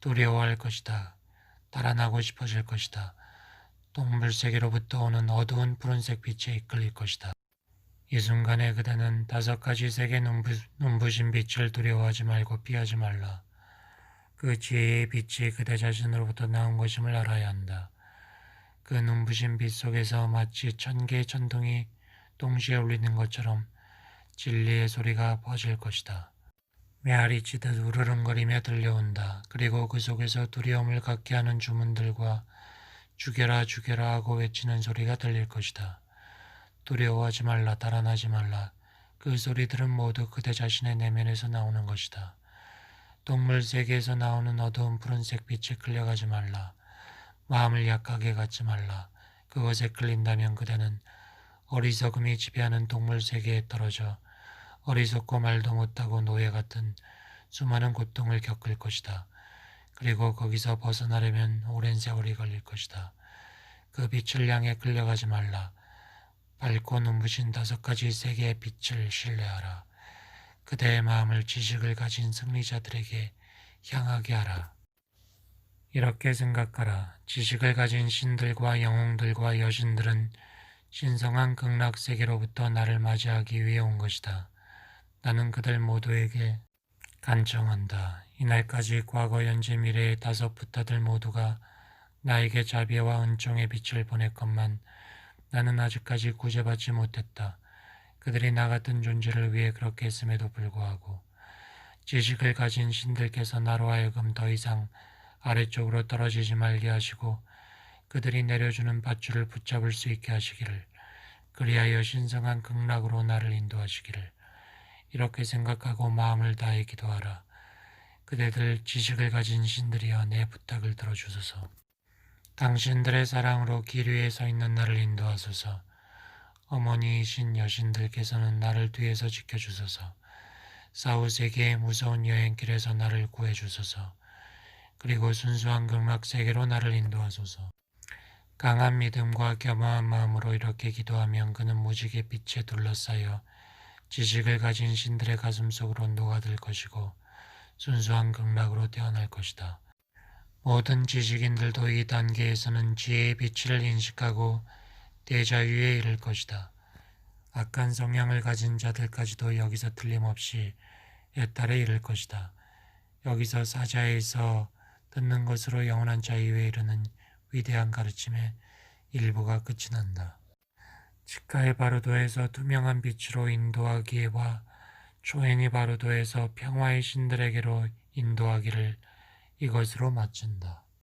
두려워할 것이다. 달아나고 싶어질 것이다. 동물 세계로부터 오는 어두운 푸른색 빛에 이끌릴 것이다. 이 순간에 그대는 5가지 색의 눈부신 빛을 두려워하지 말고 피하지 말라. 그 지혜의 빛이 그대 자신으로부터 나온 것임을 알아야 한다. 그 눈부신 빛 속에서 마치 1000개의 천둥이 동시에 울리는 것처럼 진리의 소리가 퍼질 것이다. 메아리 치듯 우르릉거리며 들려온다. 그리고 그 속에서 두려움을 갖게 하는 주문들과 죽여라 죽여라 하고 외치는 소리가 들릴 것이다. 두려워하지 말라, 달아나지 말라. 그 소리들은 모두 그대 자신의 내면에서 나오는 것이다. 동물 세계에서 나오는 어두운 푸른색 빛에 끌려가지 말라. 마음을 약하게 갖지 말라. 그것에 끌린다면 그대는 어리석음이 지배하는 동물 세계에 떨어져 어리석고 말도 못하고 노예 같은 수많은 고통을 겪을 것이다. 그리고 거기서 벗어나려면 오랜 세월이 걸릴 것이다. 그 빛을 향해 끌려가지 말라. 밝고 눈부신 5가지 세계의 빛을 신뢰하라. 그대의 마음을 지식을 가진 승리자들에게 향하게 하라. 이렇게 생각하라. 지식을 가진 신들과 영웅들과 여신들은 신성한 극락세계로부터 나를 맞이하기 위해 온 것이다. 나는 그들 모두에게 간청한다. 이날까지 과거, 현재, 미래의 5부타들 모두가 나에게 자비와 은총의 빛을 보냈건만 나는 아직까지 구제받지 못했다. 그들이 나 같은 존재를 위해 그렇게 했음에도 불구하고 지식을 가진 신들께서 나로 하여금 더 이상 아래쪽으로 떨어지지 말게 하시고 그들이 내려주는 밧줄을 붙잡을 수 있게 하시기를, 그리하여 신성한 극락으로 나를 인도하시기를. 이렇게 생각하고 마음을 다해 기도하라. 그대들 지식을 가진 신들이여 내 부탁을 들어주소서. 당신들의 사랑으로 길 위에 서 있는 나를 인도하소서. 어머니이신 여신들께서는 나를 뒤에서 지켜주소서. 사후세계의 무서운 여행길에서 나를 구해주소서. 그리고 순수한 극락세계로 나를 인도하소서. 강한 믿음과 겸허한 마음으로 이렇게 기도하면 그는 무지개 빛에 둘러싸여 지식을 가진 신들의 가슴 속으로 녹아들 것이고 순수한 극락으로 태어날 것이다. 모든 지식인들도 이 단계에서는 지혜의 빛을 인식하고 대자유에 이를 것이다. 악한 성향을 가진 자들까지도 여기서 틀림없이 애탈에 이를 것이다. 여기서 사자에서 듣는 것으로 영원한 자유에 이르는 위대한 가르침의 일부가 끝이 난다. 치카의 바루도에서 투명한 빛으로 인도하기와 초행의 바루도에서 평화의 신들에게로 인도하기를 이것으로 마친다.